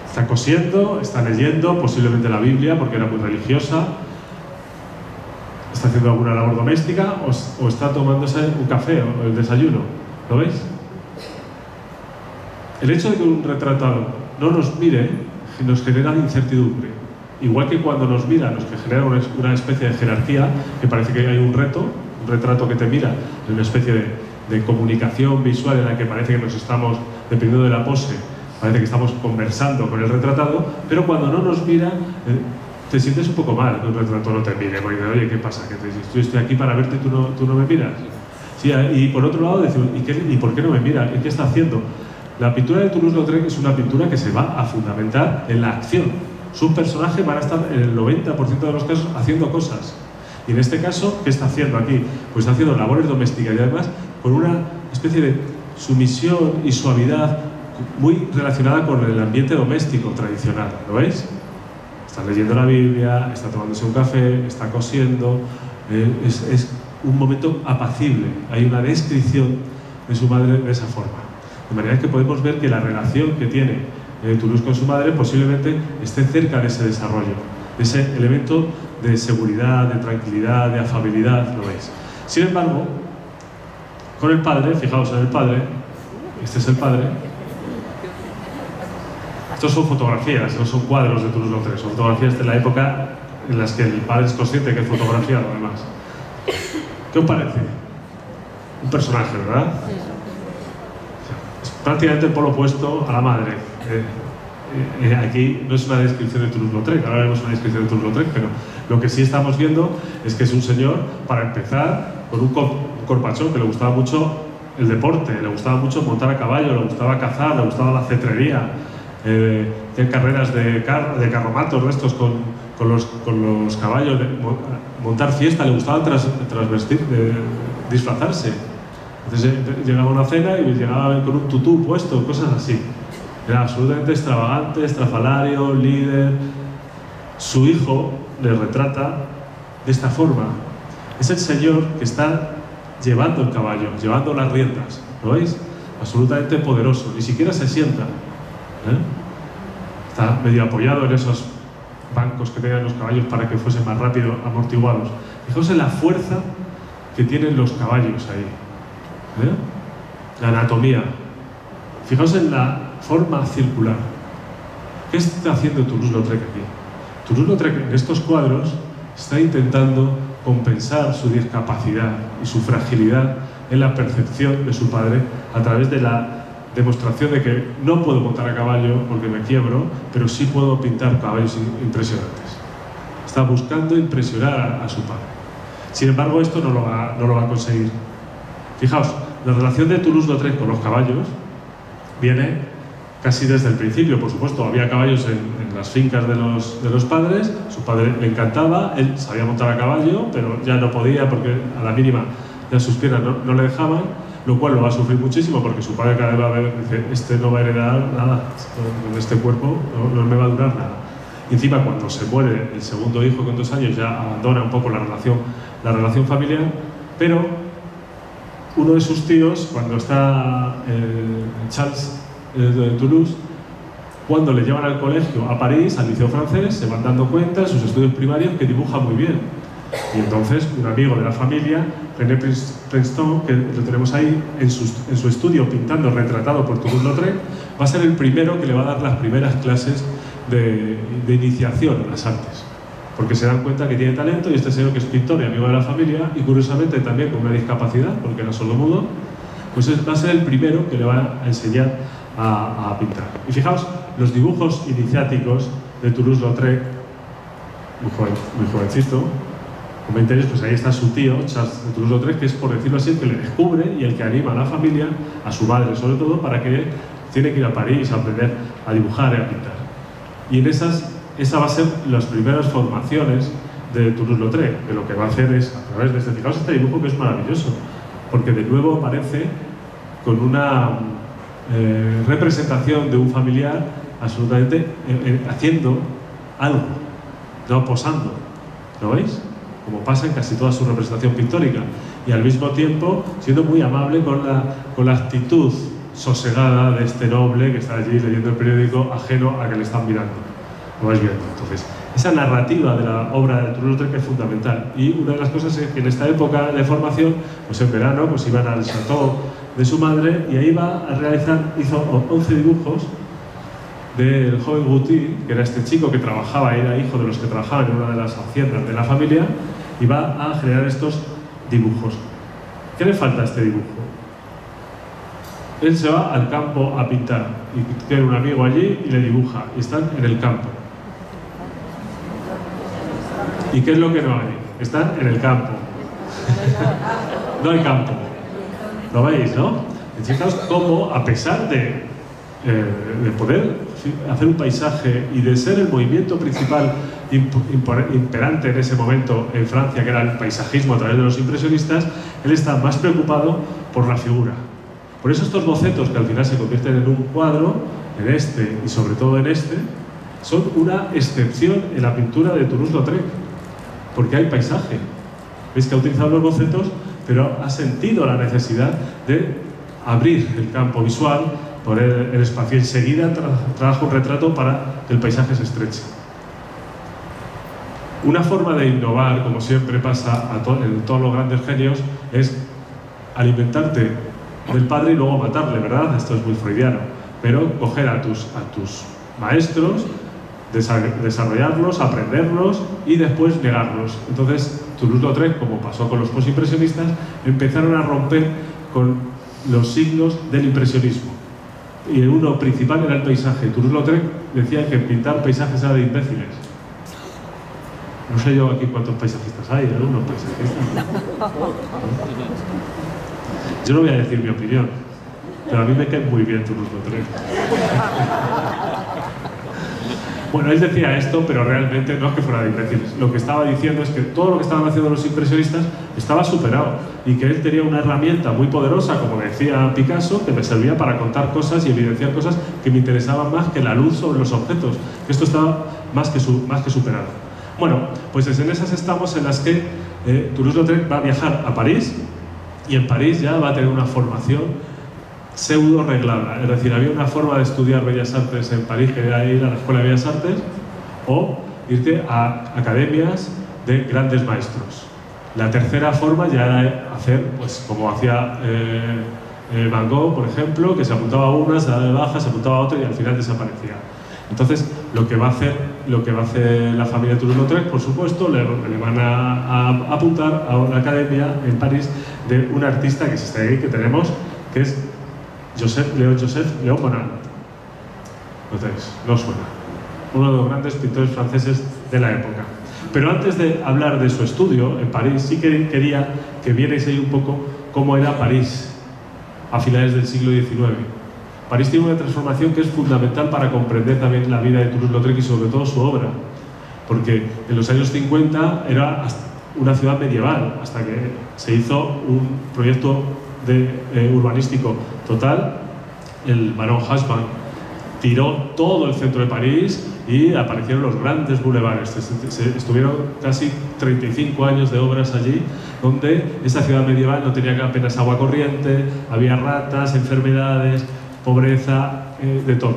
Está cosiendo, está leyendo, posiblemente la Biblia, porque era muy religiosa. Está haciendo alguna labor doméstica o está tomándose un café o el desayuno. ¿Lo veis? El hecho de que un retratado no nos mire nos genera incertidumbre. Igual que cuando nos mira nos genera una especie de jerarquía, que parece que hay un retrato que te mira, una especie de comunicación visual en la que parece que nos estamos, dependiendo de la pose, parece que estamos conversando con el retratado, pero cuando no nos mira... te sientes un poco mal que un retrato no te mire, porque oye, ¿qué pasa? Que yo estoy aquí para verte y tú no me miras. Sí, y por otro lado, decimos, ¿y por qué no me mira? ¿Qué está haciendo? La pintura de Toulouse-Lautrec es una pintura que se va a fundamentar en la acción. Sus personajes van a estar en el 90% de los casos haciendo cosas. Y en este caso, ¿qué está haciendo aquí? Pues está haciendo labores domésticas y además con una especie de sumisión y suavidad muy relacionada con el ambiente doméstico tradicional. ¿Lo veis? Está leyendo la Biblia, está tomándose un café, está cosiendo, es un momento apacible. Hay una descripción de su madre de esa forma. De manera que podemos ver que la relación que tiene Toulouse con su madre posiblemente esté cerca de ese desarrollo, de ese elemento de seguridad, de tranquilidad, de afabilidad, lo veis. Sin embargo, con el padre, fijaos en el padre, este es el padre. Estos son fotografías, no son cuadros de Toulouse-Lautrec, son fotografías de la época en las que el padre es consciente que es fotografiado, además. ¿Qué os parece? Un personaje, ¿verdad? Es prácticamente el polo opuesto a la madre. Aquí no es una descripción de Toulouse-Lautrec, ahora vemos una descripción de Toulouse-Lautrec, pero lo que sí estamos viendo es que es un señor, para empezar, con un corpachón que le gustaba mucho el deporte, le gustaba mucho montar a caballo, le gustaba cazar, le gustaba la cetrería. Tiene carreras de carromatos de estos con los caballos, montar fiesta, le gustaba disfrazarse. Entonces llegaba a una cena y llegaba con un tutú puesto, cosas así. Era absolutamente extravagante, estrafalario, líder. su hijo le retrata de esta forma. Es el señor que está llevando el caballo, llevando las riendas, ¿lo veis? Absolutamente poderoso, ni siquiera se sienta, ¿eh? Está medio apoyado en esos bancos que tenían los caballos para que fuesen más rápido, amortiguados. Fijaos en la fuerza que tienen los caballos ahí, ¿eh? La anatomía. Fijaos en la forma circular. ¿Qué está haciendo Toulouse-Lautrec aquí? Toulouse-Lautrec en estos cuadros está intentando compensar su discapacidad y su fragilidad en la percepción de su padre a través de la demostración de que no puedo montar a caballo porque me quiebro, pero sí puedo pintar caballos impresionantes. Está buscando impresionar a su padre. Sin embargo, esto no lo va a conseguir. Fijaos, la relación de Toulouse-Lautrec con los caballos viene casi desde el principio. Por supuesto, había caballos en las fincas de los padres, su padre le encantaba, él sabía montar a caballo, pero ya no podía porque a la mínima ya sus piernas no le dejaban, lo cual lo va a sufrir muchísimo porque su padre cada vez va a ver, dice, este no va a heredar nada, con este cuerpo no me va a durar nada. Y encima, cuando se muere el segundo hijo con 2 años, ya abandona un poco la relación familiar, pero uno de sus tíos, cuando está Charles de Toulouse, cuando le llevan al colegio a París, al liceo francés, se van dando cuenta en sus estudios primarios que dibuja muy bien. Y entonces un amigo de la familia, René Princeton, que lo tenemos ahí en su estudio pintando, retratado por Toulouse-Lautrec, va a ser el primero que le va a dar las primeras clases de iniciación a las artes, porque se dan cuenta que tiene talento, y este señor, que es pintor y amigo de la familia, y curiosamente también con una discapacidad, porque era sordomudo, pues va a ser el primero que le va a enseñar a pintar. Y fijaos, los dibujos iniciáticos de Toulouse-Lautrec, muy jovencito, con 20 años, pues ahí está su tío, Charles de Toulouse-Lautrec, que es, por decirlo así, el que le descubre y el que anima a la familia, a su madre sobre todo, para que tiene que ir a París a aprender a dibujar y a pintar. Y en esa va a ser las primeras formaciones de Toulouse-Lautrec, que lo que va a hacer es, a través de fijaos este dibujo, que es maravilloso, porque de nuevo aparece con una representación de un familiar absolutamente haciendo algo, no posando, ¿lo veis? Como pasa en casi toda su representación pictórica, y al mismo tiempo siendo muy amable con la actitud sosegada de este noble que está allí leyendo el periódico, ajeno a que le están mirando. Lo vais viendo. Entonces, esa narrativa de la obra de Toulouse-Lautrec es fundamental, y una de las cosas es que en esta época de formación, pues en verano, pues iban al chateau de su madre, y ahí hizo 11 dibujos del joven Guti, que era este chico que trabajaba, era hijo de los que trabajaban en una de las haciendas de la familia, y va a generar estos dibujos. ¿Qué le falta a este dibujo? Él se va al campo a pintar, y tiene un amigo allí y le dibuja, y están en el campo. ¿Y qué es lo que no hay? Están en el campo. No hay campo. ¿Lo veis, no? Fijaos cómo, a pesar de poder hacer un paisaje y de ser el movimiento principal imperante en ese momento en Francia, que era el paisajismo a través de los impresionistas, él está más preocupado por la figura. Por eso estos bocetos, que al final se convierten en un cuadro, en este y sobre todo en este, son una excepción en la pintura de Toulouse-Lautrec, porque hay paisaje. Veis que ha utilizado los bocetos, pero ha sentido la necesidad de abrir el campo visual, poner el espacio. Enseguida trabaja un retrato para que el paisaje se estreche. Una forma de innovar, como siempre pasa en todos los grandes genios, es alimentarte del padre y luego matarle, ¿verdad? Esto es muy freudiano. Pero coger a tus maestros, desarrollarlos, aprenderlos y después negarlos. Entonces, Toulouse-Lautrec, como pasó con los postimpresionistas, empezaron a romper con los signos del impresionismo. Y uno principal era el paisaje. Toulouse-Lautrec decía que pintar paisajes era de imbéciles. No sé yo aquí cuántos paisajistas hay, algunos paisajistas. Yo no voy a decir mi opinión, pero a mí me cae muy bien Toulouse-Lautrec. Bueno, él decía esto, pero realmente no es que fuera de imbéciles. Lo que estaba diciendo es que todo lo que estaban haciendo los impresionistas estaba superado, y que él tenía una herramienta muy poderosa, como decía Picasso, que me servía para contar cosas y evidenciar cosas que me interesaban más que la luz sobre los objetos. Esto estaba más que superado. Bueno, pues en esas estamos en las que Toulouse-Lautrec va a viajar a París, y en París ya va a tener una formación pseudo reglada. Es decir, había una forma de estudiar Bellas Artes en París, que era ir a la Escuela de Bellas Artes o irte a academias de grandes maestros. La tercera forma ya era hacer, pues como hacía Van Gogh, por ejemplo, que se apuntaba a una, se daba de baja, se apuntaba a otra y al final desaparecía. Entonces, lo que va a hacer la familia Toulouse-Lautrec, por supuesto, le van a apuntar a una academia en París de un artista que existe ahí, que tenemos, que es Léon Bonnat. ¿Lo tenéis? No suena. Uno de los grandes pintores franceses de la época. Pero antes de hablar de su estudio en París, sí que quería que vierais ahí un poco cómo era París a finales del siglo XIX. París tiene una transformación que es fundamental para comprender también la vida de Toulouse-Lautrec y sobre todo su obra, porque en los años 50 era una ciudad medieval, hasta que se hizo un proyecto urbanístico total. El barón Haussmann tiró todo el centro de París y aparecieron los grandes bulevares. Estuvieron casi 35 años de obras allí, donde esa ciudad medieval no tenía apenas agua corriente, había ratas, enfermedades, pobreza, de todo.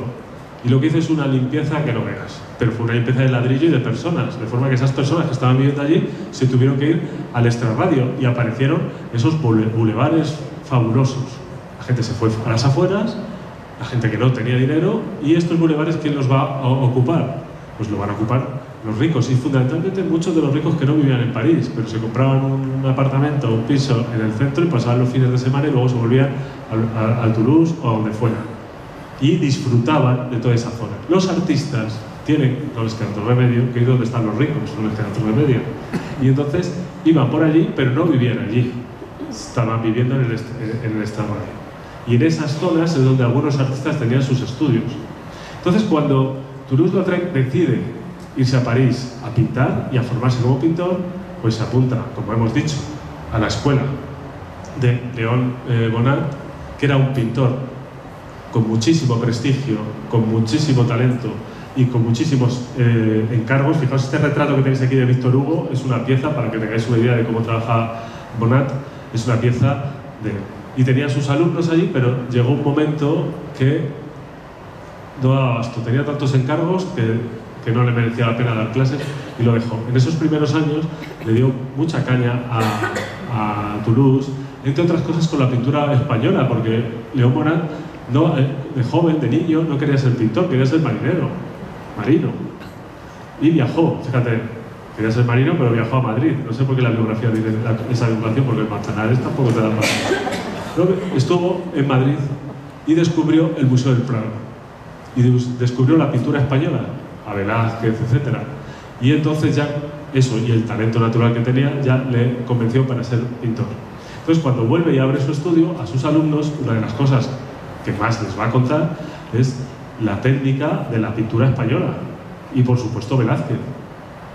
Y lo que hizo es una limpieza que no veas, pero fue una limpieza de ladrillo y de personas, de forma que esas personas que estaban viviendo allí se tuvieron que ir al extrarradio y aparecieron esos bulevares fabulosos. La gente se fue a las afueras, la gente que no tenía dinero, y estos bulevares, ¿quién los va a ocupar? Pues lo van a ocupar los ricos, y fundamentalmente muchos de los ricos que no vivían en París, pero se compraban un apartamento o un piso en el centro y pasaban los fines de semana y luego se volvían al Toulouse o a donde fuera. Y disfrutaban de toda esa zona. Los artistas no les queda otro remedio que ir donde están los ricos, no les queda otro remedio. Y entonces iban por allí, pero no vivían allí. Estaban viviendo en el extrarradio. Y en esas zonas es donde algunos artistas tenían sus estudios. Entonces, cuando Toulouse-Lautrec decide irse a París a pintar y a formarse como pintor, pues se apunta, como hemos dicho, a la escuela de Léon Bonnat, que era un pintor con muchísimo prestigio, con muchísimo talento y con muchísimos encargos. Fijaos, este retrato que tenéis aquí de Víctor Hugo es una pieza, para que tengáis una idea de cómo trabaja Bonnat, es una pieza de él. Y tenía sus alumnos allí, pero llegó un momento que no daba abasto. Tenía tantos encargos que no le merecía la pena dar clases y lo dejó. En esos primeros años le dio mucha caña a Toulouse, entre otras cosas con la pintura española, porque Léon Bonnat, de joven, de niño, no quería ser pintor, quería ser marino. Y viajó, fíjate, quería ser marino, pero viajó a Madrid. No sé por qué la biografía dice esa vinculación, porque el Manzanares tampoco te da para nada. Estuvo en Madrid y descubrió el Museo del Prado. Y descubrió la pintura española, a Velázquez, etc. Y entonces ya eso, y el talento natural que tenía, ya le convenció para ser pintor. Entonces, cuando vuelve y abre su estudio, a sus alumnos, una de las cosas que más les va a contar es la técnica de la pintura española. Y, por supuesto, Velázquez.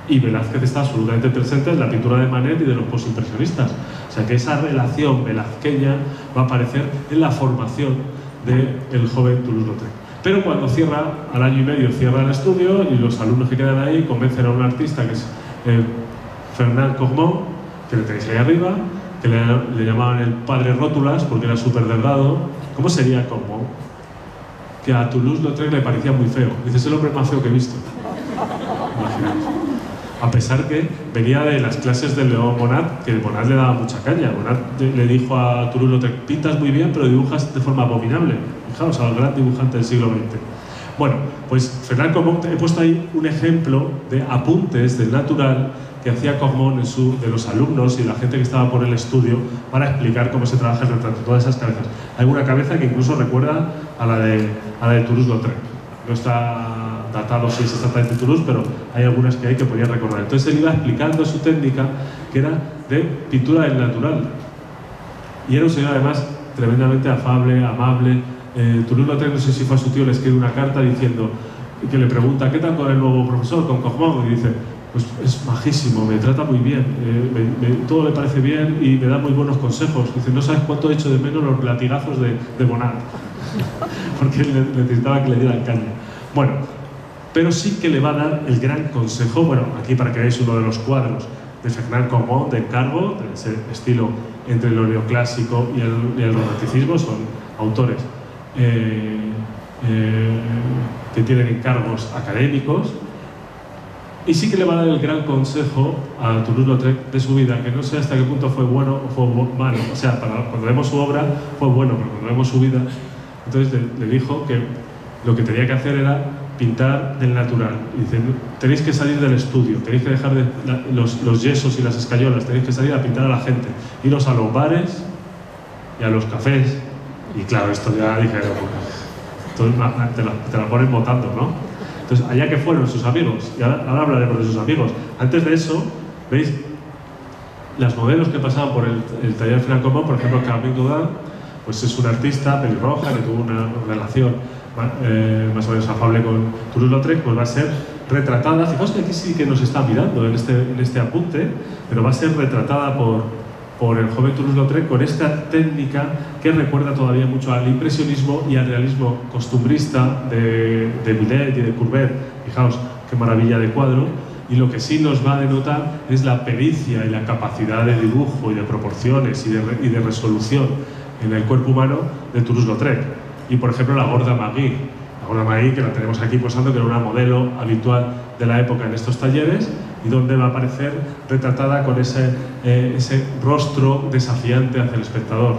Y Velázquez está absolutamente presente en la pintura de Manet y de los postimpresionistas. O sea que esa relación velazqueña va a aparecer en la formación del joven Toulouse-Lautrec. Pero cuando cierra, al año y medio, cierra el estudio y los alumnos que quedan ahí convencen a un artista que es Fernand Cogmont, que le tenéis ahí arriba, que le llamaban el padre Rótulas porque era súper delgado. ¿Cómo sería Cogmont? Que a Toulouse-Lautrec le parecía muy feo. Dice, es el hombre más feo que he visto. Imaginaos. A pesar que venía de las clases de Léon Bonnat, que Bonnat le daba mucha caña. Bonnat le dijo a Toulouse-Lautrec, pintas muy bien, pero dibujas de forma abominable. Fijaos, al gran dibujante del siglo XX. Bueno, pues Fernand Cogmont, he puesto ahí un ejemplo de apuntes del natural que hacía Cogmont de los alumnos y de la gente que estaba por el estudio para explicar cómo se trabaja el retrato, todas esas cabezas. Hay una cabeza que incluso recuerda a la de Toulouse-Lautrec. No está datado si es exactamente Toulouse, pero hay algunas que hay que podían recordar. Entonces él iba explicando su técnica, que era de pintura del natural. Y era un señor además tremendamente afable, amable. Toulouse-Lautrec, no sé si fue a su tío, le escribe una carta diciendo, que le pregunta, ¿qué tal con el nuevo profesor, con Cogmont? Y dice, pues es majísimo, me trata muy bien, todo le parece bien y me da muy buenos consejos. Dice, no sabes cuánto he hecho de menos los latigazos de Bonnat, porque él necesitaba que le dieran caña. Bueno, pero sí que le va a dar el gran consejo. Bueno, aquí para que veáis uno de los cuadros de Fernand Cogmont, de encargo, de ese estilo entre el neoclásico y el romanticismo, son autores que tienen encargos académicos, y sí que le va a dar el gran consejo a Toulouse-Lautrec de su vida, que no sé hasta qué punto fue bueno o fue malo. O sea, cuando vemos su obra fue bueno, pero cuando vemos su vida, entonces le dijo que lo que tenía que hacer era pintar del natural. Y dice, tenéis que salir del estudio, tenéis que dejar los yesos y las escayolas, tenéis que salir a pintar a la gente, iros a los bares y a los cafés. Y claro, esto ya dije, te la ponen votando, ¿no? Entonces, allá que fueron sus amigos, y ahora hablaremos de sus amigos. Antes de eso, ¿veis? Las modelos que pasaban por el taller de Fernand Cogmont, por ejemplo, Camille Godin, pues es una artista pelirroja que tuvo una relación más o menos afable con Toulouse-Lautrec, pues va a ser retratada. Fijaos que aquí sí que nos está mirando en este apunte, pero va a ser retratada por el joven Toulouse-Lautrec con esta técnica que recuerda todavía mucho al impresionismo y al realismo costumbrista de Millet y de Courbet. Fijaos qué maravilla de cuadro. Y lo que sí nos va a denotar es la pericia y la capacidad de dibujo y de proporciones y de resolución en el cuerpo humano de Toulouse-Lautrec. Y por ejemplo la Gorda Marie. La Gorda Marie, que la tenemos aquí posando, que era una modelo habitual de la época en estos talleres, y donde va a aparecer retratada con ese rostro desafiante hacia el espectador.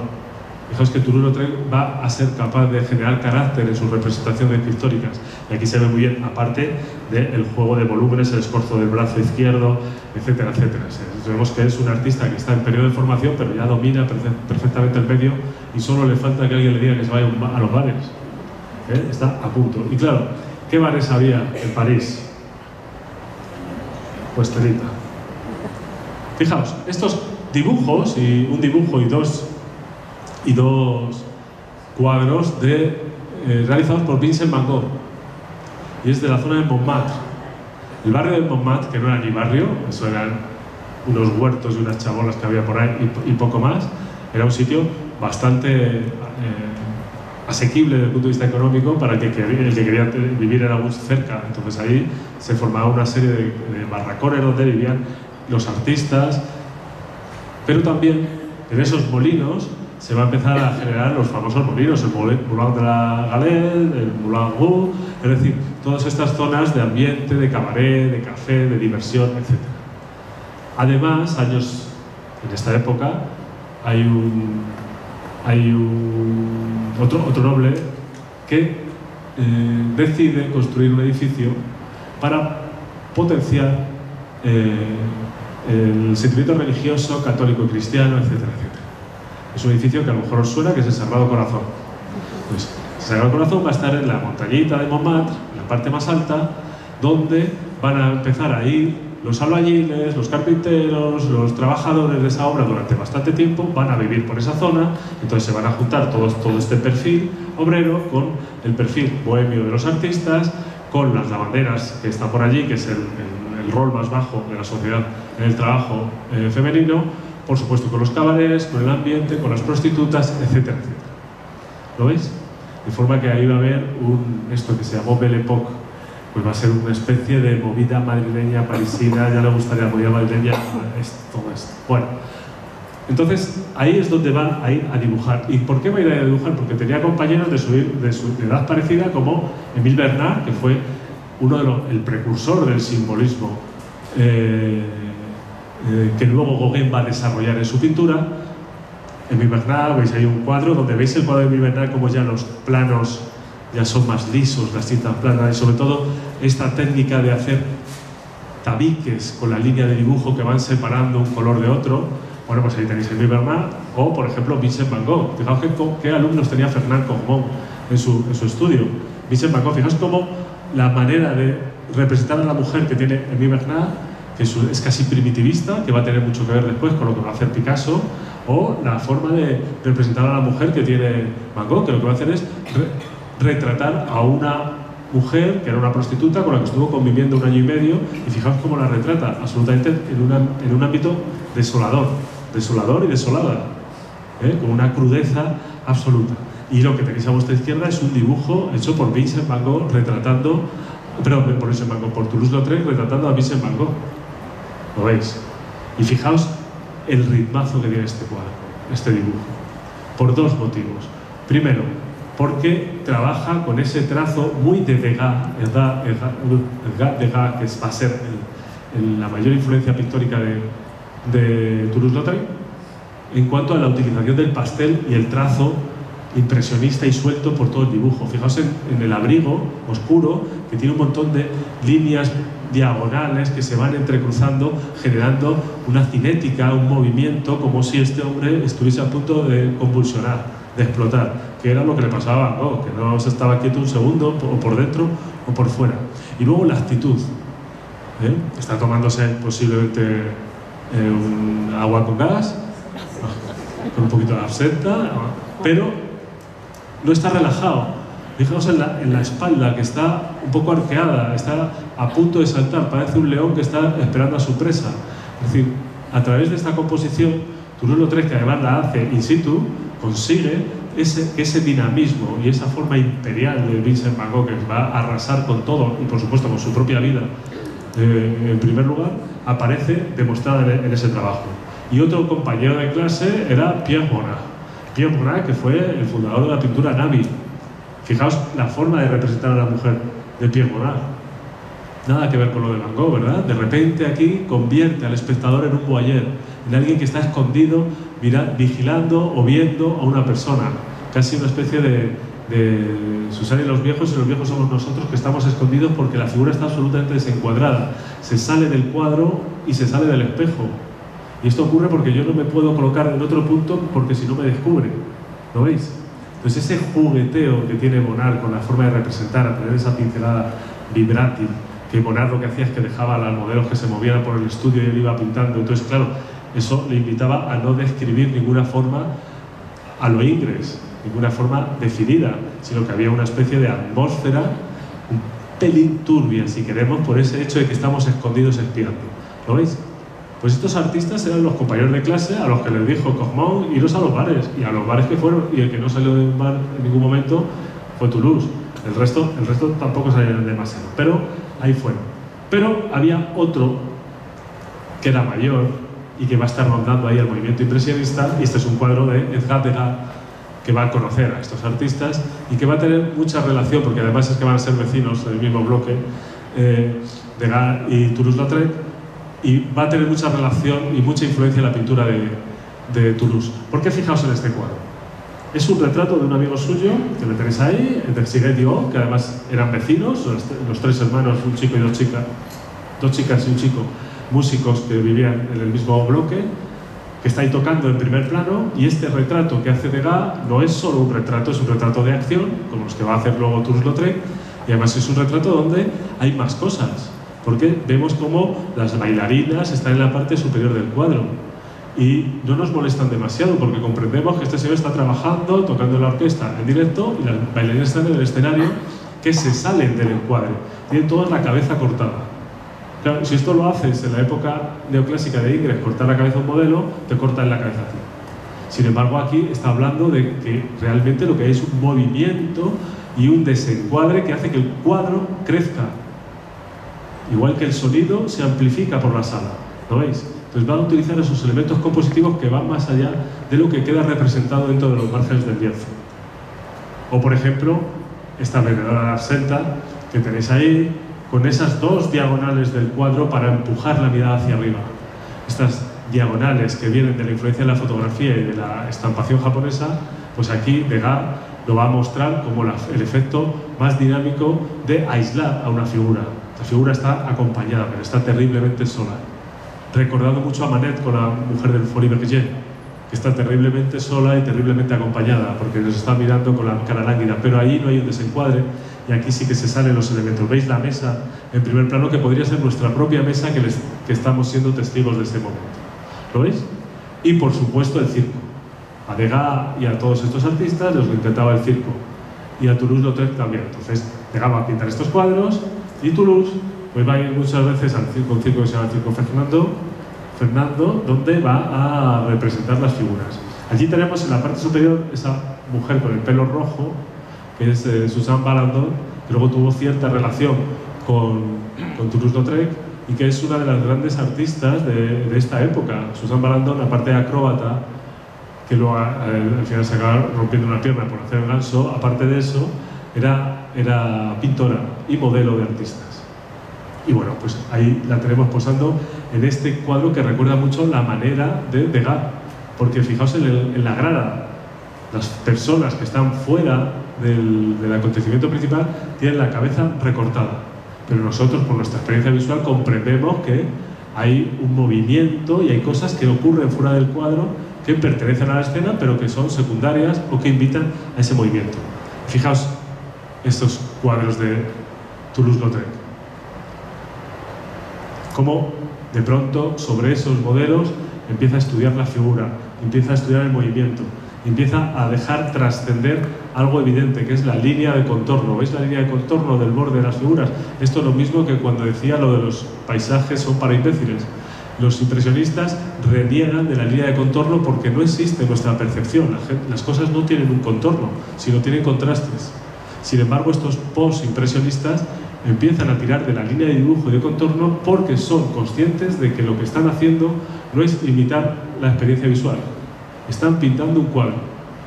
Fijaos que Toulouse-Lautrec va a ser capaz de generar carácter en sus representaciones pictóricas. Y aquí se ve muy bien, aparte del juego de volúmenes, el escorzo del brazo izquierdo, etcétera, etcétera. Vemos que es un artista que está en periodo de formación, pero ya domina perfectamente el medio y solo le falta que alguien le diga que se vaya a los bares. Está a punto. Y claro, ¿qué bares había en París? Pues telita. Fijaos, estos dibujos, y un dibujo y dos cuadros realizados por Vincent Van Gogh, y es de la zona de Montmartre. El barrio de Montmartre, que no era ni barrio, eso eran unos huertos y unas chabolas que había por ahí y poco más, era un sitio bastante asequible desde el punto de vista económico para el que quería vivir era muy cerca. Entonces ahí se formaba una serie de barracones donde vivían los artistas, pero también en esos molinos se va a empezar a generar los famosos molinos, el Moulin de la Galette, el Moulin Rouge, es decir, todas estas zonas de ambiente, de cabaret, de café, de diversión, etc. Además, en esta época, hay otro noble que decide construir un edificio para potenciar el sentimiento religioso, católico y cristiano, etcétera, etcétera. Es un edificio que a lo mejor os suena, que es el Sagrado Corazón. Pues el Sagrado Corazón va a estar en la montañita de Montmartre, en la parte más alta, donde van a empezar a ir los albañiles, los carpinteros, los trabajadores de esa obra durante bastante tiempo, van a vivir por esa zona. Entonces se van a juntar todo este perfil obrero con el perfil bohemio de los artistas, con las lavanderas que están por allí, que es el rol más bajo de la sociedad en el trabajo femenino, por supuesto con los cabarets, con el ambiente, con las prostitutas, etcétera, etcétera. ¿Lo veis? De forma que ahí va a haber esto que se llamó Belle Époque, pues va a ser una especie de movida madrileña, parisina, ya le gustaría la movida madrileña, todo esto. Bueno, entonces ahí es donde va a ir a dibujar. ¿Y por qué va a ir a dibujar? Porque tenía compañeros de su edad parecida, como Émile Bernard, que fue el precursor del simbolismo, que luego Gauguin va a desarrollar en su pintura. Émile Bernard, veis ahí un cuadro donde veis el cuadro de Émile Bernard como ya los planos ya son más lisos, las tintas planas, y sobre todo esta técnica de hacer tabiques con la línea de dibujo que van separando un color de otro. Bueno, pues ahí tenéis Émile Bernard o, por ejemplo, Vincent Van Gogh. Fijaos qué alumnos tenía Fernand Cogmont en su estudio. Vincent Van Gogh, fijaos cómo la manera de representar a la mujer que tiene Émile Bernard, que es casi primitivista, que va a tener mucho que ver después con lo que va a hacer Picasso, o la forma de representar a la mujer que tiene Van Gogh, que lo que va a hacer es retratar a una mujer que era una prostituta con la que estuvo conviviendo 1 año y medio, y fijaos cómo la retrata absolutamente en un ámbito desolador y desolada, con una crudeza absoluta. Y lo que tenéis a vuestra izquierda es un dibujo hecho por Vincent Van Gogh retratando Perdón, por Vincent Van Gogh, por Toulouse-Lautrec retratando a Vincent Van Gogh. ¿Lo veis? Y fijaos el ritmazo que tiene este cuadro, este dibujo, por dos motivos. Primero, porque trabaja con ese trazo muy de Degas, Degas, que va a ser la mayor influencia pictórica de Toulouse-Lautrec, en cuanto a la utilización del pastel y el trazo impresionista y suelto por todo el dibujo. Fijaos en el abrigo oscuro, que tiene un montón de líneas diagonales que se van entrecruzando, generando una cinética, un movimiento, como si este hombre estuviese a punto de convulsionar, de explotar, que era lo que le pasaba a Van Gogh, que no se estaba quieto un segundo, o por dentro o por fuera. Y luego la actitud. Está tomándose posiblemente un agua con gas, con un poquito de absenta, pero no está relajado. Fijaos en la espalda, que está un poco arqueada, está a punto de saltar, parece un león que está esperando a su presa. Es decir, a través de esta composición, Toulouse-Lautrec, que además la hace in situ, consigue ese dinamismo y esa forma imperial de Vincent Van Gogh, que va a arrasar con todo y por supuesto con su propia vida, en primer lugar, aparece demostrada en ese trabajo. Y otro compañero de clase era Pierre Bonnat. Pierre Bonnat, que fue el fundador de la pintura Navi. Fijaos la forma de representar a la mujer de Pierre Bonnat. Nada que ver con lo de Van Gogh, ¿verdad? De repente aquí convierte al espectador en un voyeur, en alguien que está escondido, vigilando o viendo a una persona. Casi una especie de Susana y los viejos somos nosotros, que estamos escondidos porque la figura está absolutamente desencuadrada. Se sale del cuadro y se sale del espejo. Y esto ocurre porque yo no me puedo colocar en otro punto porque si no me descubre. ¿Lo veis? Entonces ese jugueteo que tiene Bonnat con la forma de representar a través de esa pincelada vibrátil, que Bonnat lo que hacía es que dejaba a los modelos que se movieran por el estudio y él iba pintando. Entonces, claro, eso le invitaba a no describir ninguna forma a lo Ingres, ninguna forma definida, sino que había una especie de atmósfera un pelín turbia, si queremos, por ese hecho de que estamos escondidos espiando. ¿Lo veis? Pues estos artistas eran los compañeros de clase a los que les dijo Cosmón, iros a los bares, y a los bares que fueron, y el que no salió de un bar en ningún momento fue Toulouse. El resto tampoco salieron demasiado, pero ahí fueron. Pero había otro que era mayor y que va a estar rondando ahí el movimiento impresionista, y este es un cuadro de Edgar Degas, que va a conocer a estos artistas y que va a tener mucha relación, porque además es que van a ser vecinos del mismo bloque, Degas y Toulouse-Lautrec, y va a tener mucha relación y mucha influencia en la pintura de Toulouse. ¿Por qué fijaos en este cuadro? Es un retrato de un amigo suyo, que le tenéis ahí, de Xiguet y O, que además eran vecinos, los tres hermanos, un chico y dos chicas y un chico, músicos que vivían en el mismo bloque, que está ahí tocando en primer plano, y este retrato que hace Degas no es solo un retrato, es un retrato de acción, como los que va a hacer luego Toulouse-Lautrec, y además es un retrato donde hay más cosas, porque vemos como las bailarinas están en la parte superior del cuadro, y no nos molestan demasiado, porque comprendemos que este señor está trabajando, tocando en la orquesta en directo, y las bailarinas están en el escenario, que se salen del encuadre, tienen toda la cabeza cortada. Claro, si esto lo haces en la época neoclásica de Ingres, cortar la cabeza a un modelo, te cortan la cabeza a ti. Sin embargo, aquí está hablando de que realmente lo que hay es un movimiento y un desencuadre que hace que el cuadro crezca. Igual que el sonido se amplifica por la sala, ¿lo veis? Entonces van a utilizar esos elementos compositivos que van más allá de lo que queda representado dentro de los márgenes del lienzo. O, por ejemplo, esta vendedora absenta que tenéis ahí, con esas dos diagonales del cuadro para empujar la mirada hacia arriba. Estas diagonales que vienen de la influencia de la fotografía y de la estampación japonesa, pues aquí Degas lo va a mostrar como el efecto más dinámico de aislar a una figura. La figura está acompañada, pero está terriblemente sola. Recordando mucho a Manet con la mujer del Folies Bergère, que está terriblemente sola y terriblemente acompañada, porque nos está mirando con la cara lánguida, pero ahí no hay un desencuadre, y aquí sí que se salen los elementos. ¿Veis la mesa en primer plano, que podría ser nuestra propia mesa que estamos siendo testigos de este momento? ¿Lo veis? Y por supuesto el circo. A Degas y a todos estos artistas les lo intentaba el circo, y a Toulouse-Lautrec también. Entonces Degas va a pintar estos cuadros, y Toulouse pues va a ir muchas veces al circo, un circo que se llama el Circo Fernando, donde va a representar las figuras. Allí tenemos en la parte superior esa mujer con el pelo rojo, que es Suzanne Valandon, que luego tuvo cierta relación con Toulouse-Lautrec, y que es una de las grandes artistas de esta época. Susan Balandón, aparte de acróbata, que luego al final se acaba rompiendo una pierna por hacer el ganso, aparte de eso, era pintora y modelo de artistas. Y bueno, pues ahí la tenemos posando en este cuadro que recuerda mucho la manera de Degas, porque fijaos en la grada, las personas que están fuera del acontecimiento principal tienen la cabeza recortada, pero nosotros, por nuestra experiencia visual, comprendemos que hay un movimiento y hay cosas que ocurren fuera del cuadro que pertenecen a la escena, pero que son secundarias o que invitan a ese movimiento. Fijaos estos cuadros de Toulouse-Lautrec, cómo de pronto sobre esos modelos empieza a estudiar la figura, empieza a estudiar el movimiento, empieza a dejar trascender algo evidente, que es la línea de contorno. ¿Veis la línea de contorno del borde de las figuras? Esto es lo mismo que cuando decía lo de los paisajes son para imbéciles. Los impresionistas reniegan de la línea de contorno porque no existe nuestra percepción. Las cosas no tienen un contorno, sino tienen contrastes. Sin embargo, estos post-impresionistas empiezan a tirar de la línea de dibujo y de contorno porque son conscientes de que lo que están haciendo no es imitar la experiencia visual. Están pintando un cuadro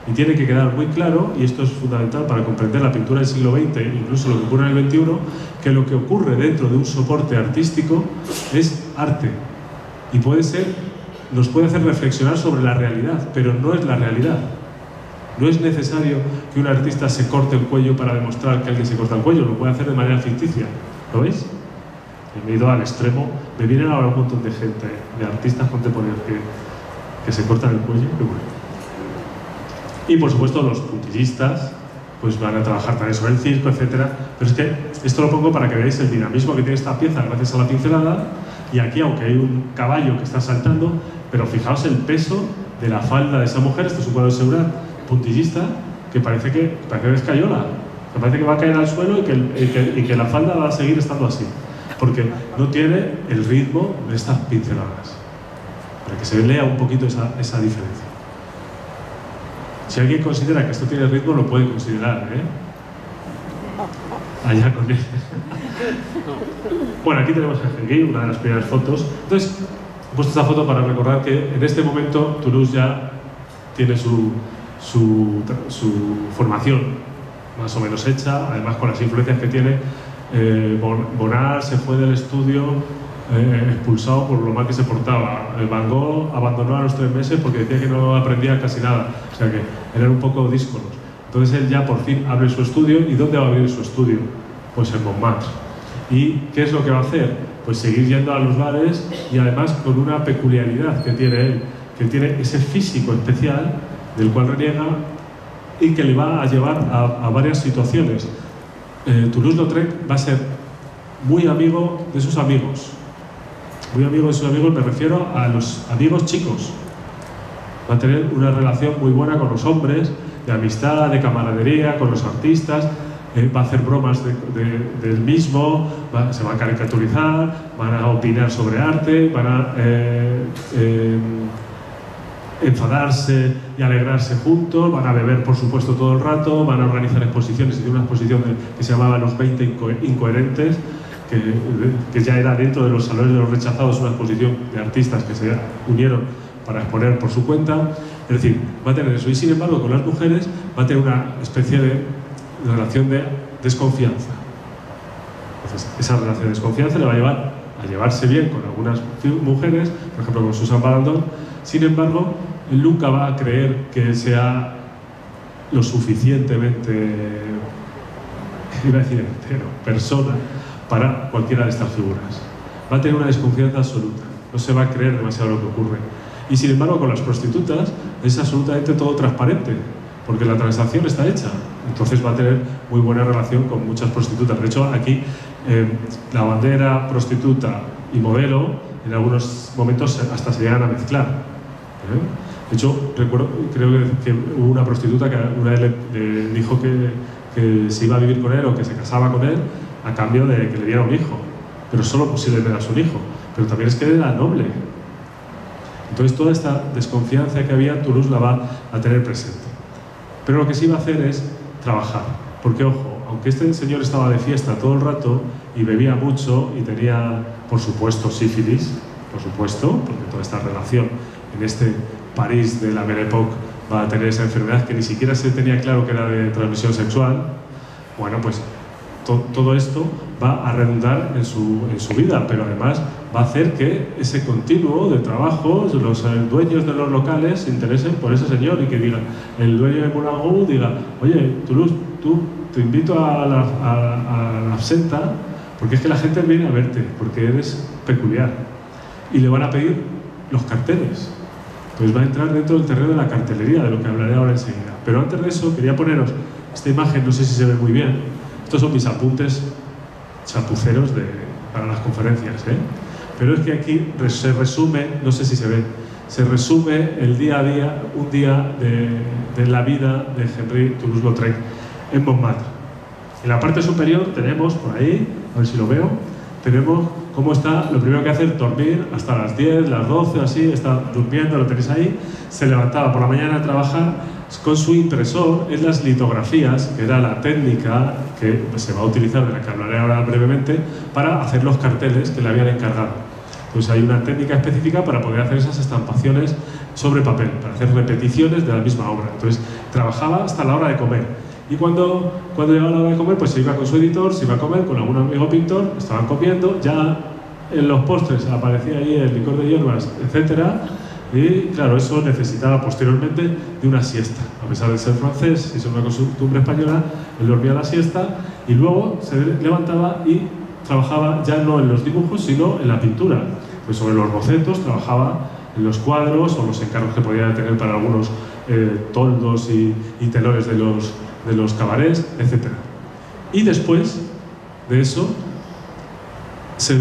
y tiene que quedar muy claro, y esto es fundamental para comprender la pintura del siglo XX, incluso lo que ocurre en el XXI, que lo que ocurre dentro de un soporte artístico es arte y nos puede hacer reflexionar sobre la realidad, pero no es la realidad. No es necesario que un artista se corte el cuello para demostrar que alguien se corta el cuello, lo puede hacer de manera ficticia. ¿Lo veis? Me he ido al extremo. Me vienen ahora un montón de gente, de artistas contemporáneos que se cortan el cuello. Qué bueno. Y por supuesto los puntillistas pues van a trabajar también sobre el circo, etc. Pero es que esto lo pongo para que veáis el dinamismo que tiene esta pieza gracias a la pincelada. Y aquí, aunque hay un caballo que está saltando, pero fijaos el peso de la falda de esa mujer. Este es un cuadro de Seurat, puntillista, que parece que es cayola, que parece que va a caer al suelo y que la falda va a seguir estando así, porque no tiene el ritmo de estas pinceladas, para que se lea un poquito esa diferencia. Si alguien considera que esto tiene ritmo, lo puede considerar, allá con él. Bueno, aquí tenemos a Henry, una de las primeras fotos. Entonces, he puesto esta foto para recordar que en este momento Toulouse ya tiene su formación más o menos hecha, además con las influencias que tiene. Bonnard se fue del estudio expulsado por lo mal que se portaba. Van Gogh abandonó a los 3 meses porque decía que no aprendía casi nada, o sea que eran un poco díscolos. Entonces él ya por fin abre su estudio. ¿Y dónde va a abrir su estudio? Pues en Montmartre. ¿Y qué es lo que va a hacer? Pues seguir yendo a los bares, y además con una peculiaridad que tiene él, que tiene ese físico especial del cual reniega y que le va a llevar a varias situaciones. Toulouse-Lautrec va a ser muy amigo de sus amigos. Muy amigo de sus amigos, me refiero a los amigos chicos. Va a tener una relación muy buena con los hombres, de amistad, de camaradería, con los artistas. Va a hacer bromas del mismo, se va a caricaturizar, van a opinar sobre arte, van a enfadarse y alegrarse juntos, van a beber por supuesto todo el rato, van a organizar exposiciones. Y tiene una exposición que se llamaba Los 20 Incoherentes, que ya era dentro de los Salones de los Rechazados, una exposición de artistas que se unieron para exponer por su cuenta. Es decir, va a tener eso. Y sin embargo, con las mujeres va a tener una especie de relación de desconfianza. Entonces, esa relación de desconfianza le va a llevar a llevarse bien con algunas mujeres, por ejemplo con Susan Balandón. Sin embargo, él nunca va a creer que sea lo suficientemente, iba a decir entero, persona para cualquiera de estas figuras. Va a tener una desconfianza absoluta, no se va a creer demasiado lo que ocurre. Y sin embargo, con las prostitutas es absolutamente todo transparente, porque la transacción está hecha. Entonces va a tener muy buena relación con muchas prostitutas. De hecho, aquí la bandera, prostituta y modelo, en algunos momentos hasta se llegan a mezclar. De hecho, creo que hubo una prostituta que una vez le dijo que se iba a vivir con él o que se casaba con él a cambio de que le diera un hijo. Pero solo posiblemente era su hijo. Pero también es que él era noble. Entonces toda esta desconfianza que había, Toulouse la va a tener presente. Pero lo que sí va a hacer es trabajar. Porque, ojo, aunque este señor estaba de fiesta todo el rato, y bebía mucho y tenía, por supuesto, sífilis, por supuesto, porque toda esta relación en este París de la Belle Époque va a tener esa enfermedad que ni siquiera se tenía claro que era de transmisión sexual. Bueno, pues todo esto va a redundar en su vida, pero además va a hacer que ese continuo de trabajo, los dueños de los locales se interesen por ese señor y que diga, el dueño de Moulin Rouge diga, oye, Toulouse, tú te invito a la absenta porque es que la gente viene a verte, porque eres peculiar. Y le van a pedir los carteles. Pues va a entrar dentro del terreno de la cartelería, de lo que hablaré ahora enseguida. Pero antes de eso quería poneros esta imagen, no sé si se ve muy bien. Estos son mis apuntes chapuceros para las conferencias, ¿eh? Pero es que aquí se resume, no sé si se ve, se resume el día a día, un día de la vida de Henri Toulouse-Lautrec en Montmartre. En la parte superior tenemos, por ahí, a ver si lo veo, tenemos cómo está, lo primero que hace es dormir hasta las 10, las 12, así, está durmiendo, lo tenéis ahí, se levantaba por la mañana a trabajar con su impresor en las litografías, que era la técnica que se va a utilizar, de la que hablaré ahora brevemente, para hacer los carteles que le habían encargado. Pues hay una técnica específica para poder hacer esas estampaciones sobre papel, para hacer repeticiones de la misma obra. Entonces trabajaba hasta la hora de comer. Y cuando llegaba la hora de comer, pues se iba con su editor, se iba a comer con algún amigo pintor, estaban comiendo, ya en los postres aparecía ahí el licor de hierbas, etcétera. Y claro, eso necesitaba posteriormente de una siesta. A pesar de ser francés y ser una costumbre española, él dormía la siesta y luego se levantaba y trabajaba ya no en los dibujos, sino en la pintura. Pues sobre los bocetos, trabajaba en los cuadros o los encargos que podía tener para algunos toldos y telones de los cabarets, etc. Y después de eso, se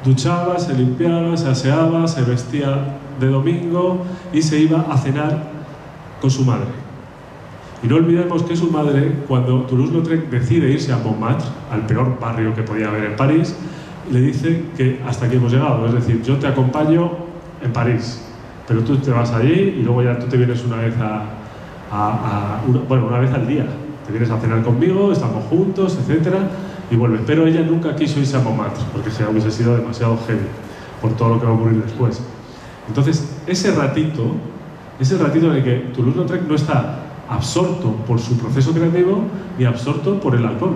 duchaba, se limpiaba, se aseaba, se vestía de domingo y se iba a cenar con su madre. Y no olvidemos que su madre, cuando Toulouse-Lautrec decide irse a Montmartre, al peor barrio que podía haber en París, le dice que hasta aquí hemos llegado, es decir, yo te acompaño en París, pero tú te vas allí y luego ya tú te vienes una vez una vez al día, te vienes a cenar conmigo, estamos juntos, etcétera, y vuelves. Pero ella nunca quiso irse a Montmartre, porque se hubiese sido demasiado heavy por todo lo que va a ocurrir después. Entonces, ese ratito en el que Toulouse-Lautrec no está absorto por su proceso creativo ni absorto por el alcohol.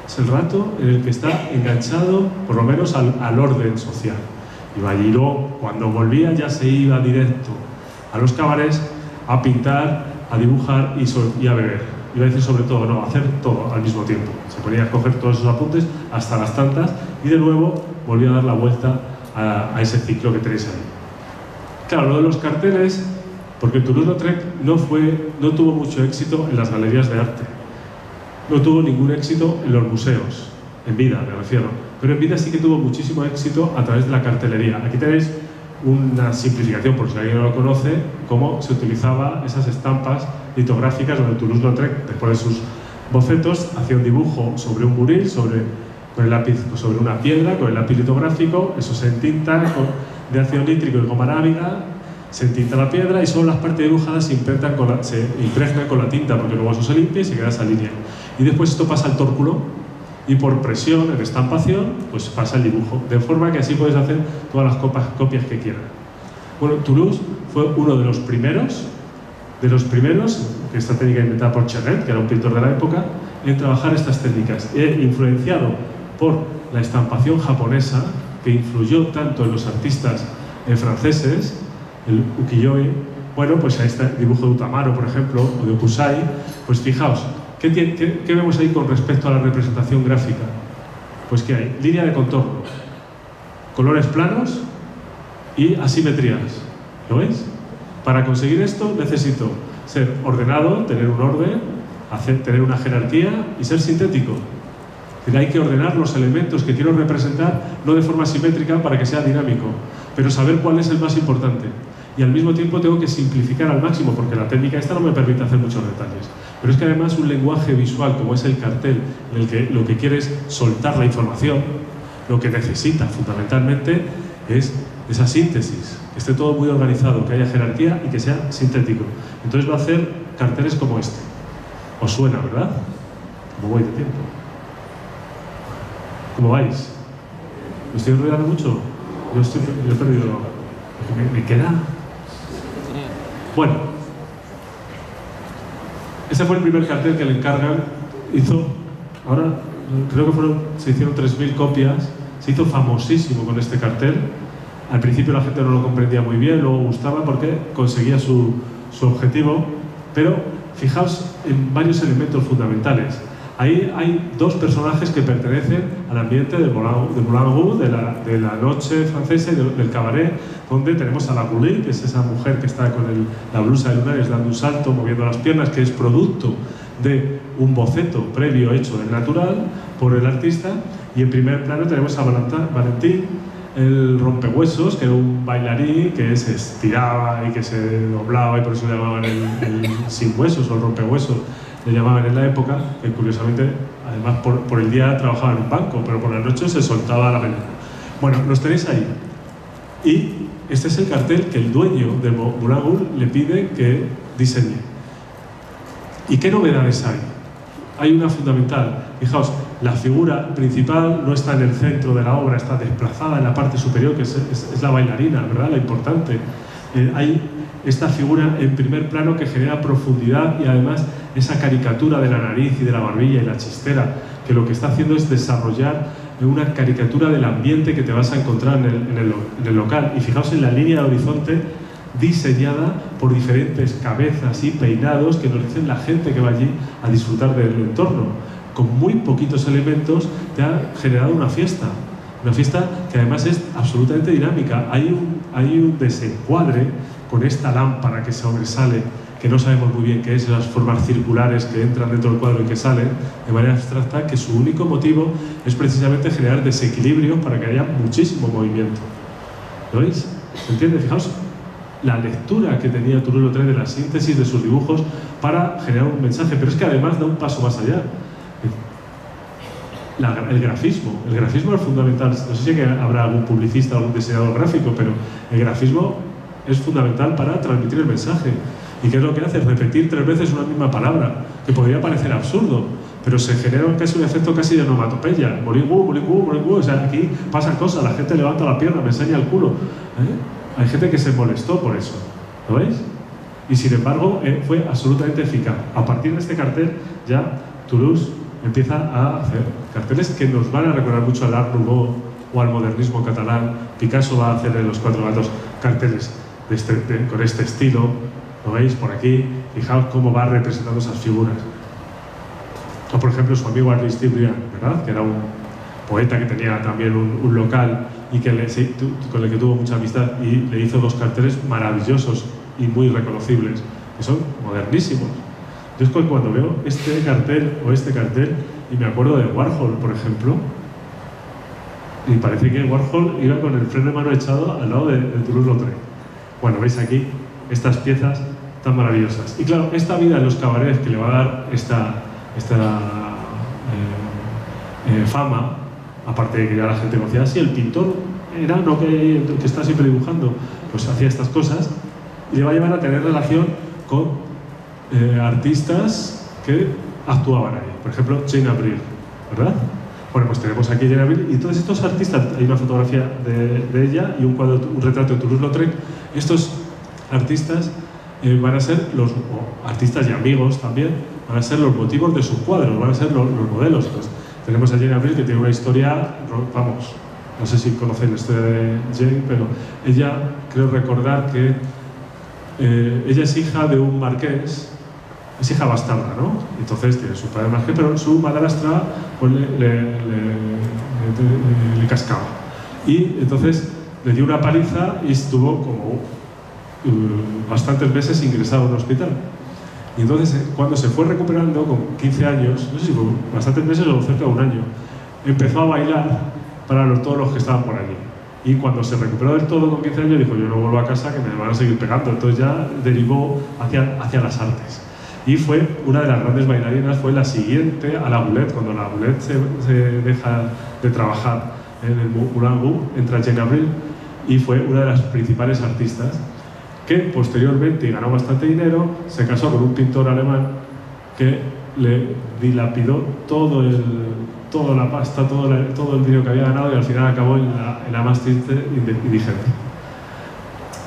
Es el rato en el que está enganchado, por lo menos, al orden social. Y luego, cuando volvía, ya se iba directo a los cabarets a pintar, a dibujar y a beber. Iba a decir sobre todo, no, a hacer todo al mismo tiempo. Se ponía a coger todos esos apuntes hasta las tantas y de nuevo volvía a dar la vuelta a ese ciclo que tenéis ahí. Claro, lo de los carteles, porque Toulouse-Lautrec no tuvo mucho éxito en las galerías de arte. No tuvo ningún éxito en los museos, en vida me refiero. Pero en vida sí que tuvo muchísimo éxito a través de la cartelería. Aquí tenéis una simplificación, por si alguien no lo conoce, cómo se utilizaba esas estampas litográficas donde Toulouse-Lautrec, después de sus bocetos, hacía un dibujo sobre un buril, con el lápiz sobre una piedra, con el lápiz litográfico, eso se entinta de ácido nítrico y goma arábiga, se entinta la piedra y solo las partes dibujadas se impregnan con la tinta, porque luego eso se limpia y se queda esa línea. Y después esto pasa al tórculo y por presión, en estampación, pues pasa el dibujo, de forma que así puedes hacer todas las copias que quieras. Bueno, Toulouse fue uno de los primeros, que esta técnica inventada por Chernet, que era un pintor de la época, en trabajar estas técnicas, influenciado por la estampación japonesa, que influyó tanto en los artistas franceses, el ukiyo-e. Bueno, pues ahí está el dibujo de Utamaro, por ejemplo, o de Okusai. Pues fijaos, ¿qué vemos ahí con respecto a la representación gráfica? Pues que hay línea de contorno, colores planos y asimetrías. ¿Lo veis? Para conseguir esto necesito ser ordenado, tener un orden, tener una jerarquía y ser sintético. Es decir, hay que ordenar los elementos que quiero representar, no de forma simétrica para que sea dinámico, pero saber cuál es el más importante. Y al mismo tiempo tengo que simplificar al máximo, porque la técnica esta no me permite hacer muchos detalles. Pero es que además un lenguaje visual como es el cartel, en el que lo que quiere es soltar la información, lo que necesita fundamentalmente es esa síntesis, que esté todo muy organizado, que haya jerarquía y que sea sintético. Entonces va a hacer carteles como este. Os suena, ¿verdad? Como voy de tiempo. ¿Cómo vais? ¿Me estoy enrollando mucho? Yo he perdido... ¿Me queda? Bueno, ese fue el primer cartel que le encargan. Ahora creo que se hicieron 3.000 copias. Se hizo famosísimo con este cartel. Al principio la gente no lo comprendía muy bien, luego gustaba porque conseguía su objetivo. Pero fijaos en varios elementos fundamentales. Ahí hay dos personajes que pertenecen al ambiente de Moulin Rouge, de la noche francesa y del cabaret, donde tenemos a la Goulet, que es esa mujer que está con la blusa de lunares dando un salto, moviendo las piernas, que es producto de un boceto previo hecho en natural por el artista. Y en primer plano tenemos a Valentín, el rompehuesos, que era un bailarín que se estiraba y que se doblaba, y por eso le llamaban el sin huesos o el rompehuesos. Le llamaban en la época, que curiosamente, además por el día trabajaba en un banco, pero por la noche se soltaba la melena. Bueno, los tenéis ahí. Y este es el cartel que el dueño de Moulin Rouge le pide que diseñe. ¿Y qué novedades hay? Hay una fundamental. Fijaos, la figura principal no está en el centro de la obra, está desplazada en la parte superior, que es la bailarina, ¿verdad? La importante. Hay esta figura en primer plano que genera profundidad y además esa caricatura de la nariz y de la barbilla y la chistera, que lo que está haciendo es desarrollar una caricatura del ambiente que te vas a encontrar en el local. Y fijaos en la línea de horizonte diseñada por diferentes cabezas y peinados que nos dicen la gente que va allí a disfrutar del entorno. Con muy poquitos elementos te ha generado una fiesta que además es absolutamente dinámica. Hay un desencuadre con esta lámpara que sobresale, que no sabemos muy bien qué es, las formas circulares que entran dentro del cuadro y que salen de manera abstracta, que su único motivo es precisamente generar desequilibrios para que haya muchísimo movimiento. ¿Lo veis? ¿Se entiende? Fijaos la lectura que tenía Toulouse-Lautrec de la síntesis de sus dibujos para generar un mensaje, pero es que además da un paso más allá. El grafismo es fundamental. No sé si habrá algún publicista o algún diseñador gráfico, pero el grafismo es fundamental para transmitir el mensaje. ¿Y qué es lo que hace? Repetir 3 veces una misma palabra, que podría parecer absurdo, pero se genera casi un efecto casi de onomatopeya. Moulin Rouge, o sea, aquí pasan cosas, la gente levanta la pierna, me enseña el culo. Hay gente que se molestó por eso, ¿lo veis? Y sin embargo, fue absolutamente eficaz. A partir de este cartel, ya Toulouse empieza a hacer carteles que nos van a recordar mucho al Art Nouveau o al modernismo catalán. Picasso va a hacer en Los Cuatro Gatos carteles con este estilo. ¿Lo veis por aquí? Fijaos cómo va representando esas figuras. O por ejemplo su amigo Aristide Briand, ¿verdad? Que era un poeta que tenía también un local y con el que tuvo mucha amistad, y le hizo 2 carteles maravillosos y muy reconocibles, que son modernísimos. Yo es que cuando veo este cartel o este cartel y me acuerdo de Warhol, por ejemplo, y parece que Warhol iba con el freno de mano echado al lado de Toulouse-Lautrec. Bueno, veis aquí estas piezas tan maravillosas. Y claro, esta vida en los cabarets que le va a dar esta fama, aparte de que ya la gente conocía, así el pintor enano que está siempre dibujando, pues hacía estas cosas, y le va a llevar a tener relación con artistas que actuaban ahí. Por ejemplo, Jane Avril, ¿verdad? Bueno, pues tenemos aquí a Jane Avril, y todos estos artistas, hay una fotografía de ella y un retrato de Toulouse-Lautrec. Estos artistas van a ser artistas y amigos también, van a ser los motivos de sus cuadros, van a ser los modelos. Pues, tenemos a Jane Avril, que tiene una historia, vamos, no sé si conocéis la historia de Jane, pero ella, creo recordar que ella es hija de un marqués, es hija bastarda, ¿no? Entonces tiene su padre marqués, pero su madrastra pues, le cascaba. Y entonces le dio una paliza y estuvo como bastantes meses ingresado en un hospital. Y entonces, cuando se fue recuperando, con 15 años, no sé si fue bastantes meses o cerca de un año, empezó a bailar para todos los que estaban por allí. Y cuando se recuperó del todo con 15 años, dijo: yo no vuelvo a casa, que me van a seguir pegando. Entonces ya derivó hacia las artes. Y fue una de las grandes bailarinas, fue la siguiente a la Goulet. Cuando la Goulet se deja de trabajar en el Moulin Rouge, entra Jane Avril y fue una de las principales artistas, que posteriormente ganó bastante dinero, se casó con un pintor alemán que le dilapidó toda la pasta, todo el dinero que había ganado y al final acabó en la más triste indigente.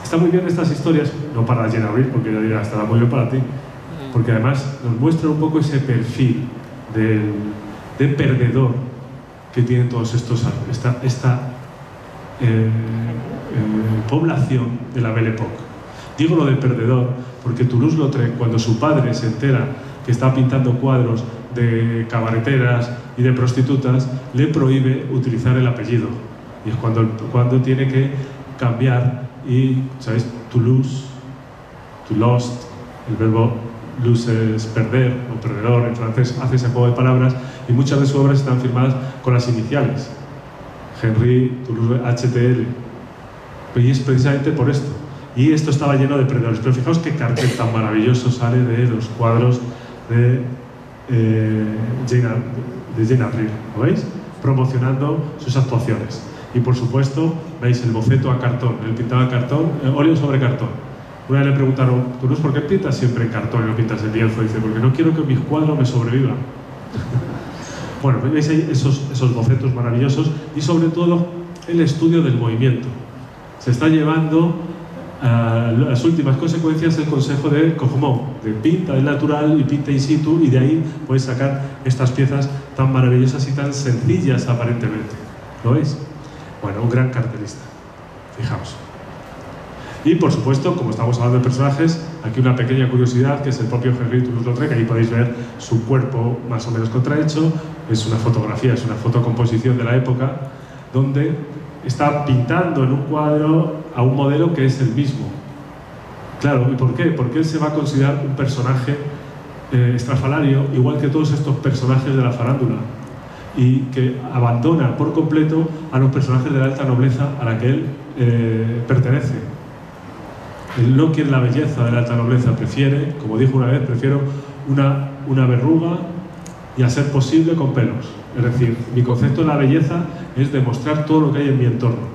Está muy bien estas historias, no para Jane Avril, porque yo diría, estará muy bien para ti, porque además nos muestra un poco ese perfil de perdedor que tienen todos esta población de la Belle Époque. Digo lo de perdedor porque Toulouse-Lautrec, cuando su padre se entera que está pintando cuadros de cabareteras y de prostitutas, le prohíbe utilizar el apellido. Y es cuando tiene que cambiar y, ¿sabéis? Toulouse, to lost, el verbo lose es perder o perdedor, en francés hace ese juego de palabras y muchas de sus obras están firmadas con las iniciales. Henry Toulouse HTL. Y es precisamente por esto. Y esto estaba lleno de perdedores. Pero fijaos qué cartel tan maravilloso sale de los cuadros de Jane Avril, ¿lo veis? Promocionando sus actuaciones. Y por supuesto, veis el boceto a cartón. Él pintaba cartón, óleo sobre cartón. Una vez le preguntaron, Toulouse, ¿por qué pintas siempre en cartón y no pintas en lienzo? Dice, porque no quiero que mis cuadros me sobrevivan. Bueno, veis ahí esos bocetos maravillosos y sobre todo el estudio del movimiento. Se está llevando a las últimas consecuencias el consejo de Cogomont, de pinta del natural y pinta in situ, y de ahí puedes sacar estas piezas tan maravillosas y tan sencillas aparentemente. ¿Lo veis? Bueno, un gran cartelista. Fijaos. Y por supuesto, como estamos hablando de personajes, aquí una pequeña curiosidad, que es el propio Henry Toulouse-Lautrec. Ahí podéis ver su cuerpo más o menos contrahecho. Es una fotografía, es una fotocomposición de la época, donde está pintando en un cuadro a un modelo que es el mismo. Claro, ¿y por qué? Porque él se va a considerar un personaje estrafalario, igual que todos estos personajes de la farándula, y que abandona por completo a los personajes de la alta nobleza a la que él pertenece. Él no quiere la belleza de la alta nobleza, prefiere, como dijo una vez, prefiero una verruga y a ser posible con pelos. Es decir, mi concepto de la belleza es demostrar todo lo que hay en mi entorno.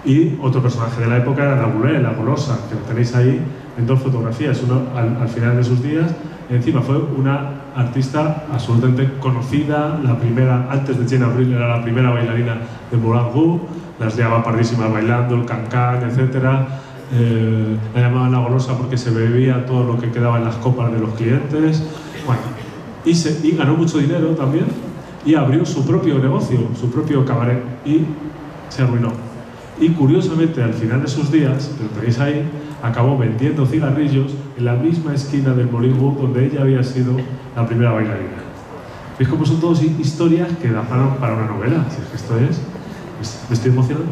Y otro personaje de la época era Laboulaye, la golosa, que lo tenéis ahí en dos fotografías. Uno al final de sus días, encima fue una artista absolutamente conocida, la primera, antes de Jane Avril, era la primera bailarina de Moulin Rouge, las llevaba pardísimas bailando, el cancán, etc. La llamaban la golosa porque se bebía todo lo que quedaba en las copas de los clientes. Bueno, y ganó mucho dinero también, y abrió su propio negocio, su propio cabaret, y se arruinó. Y curiosamente, al final de sus días, que lo tenéis ahí, acabó vendiendo cigarrillos en la misma esquina del Moulin Rouge donde ella había sido la primera bailarina. ¿Veis cómo son todas historias que dan para una novela? Si es que esto es... ¿Me estoy emocionando?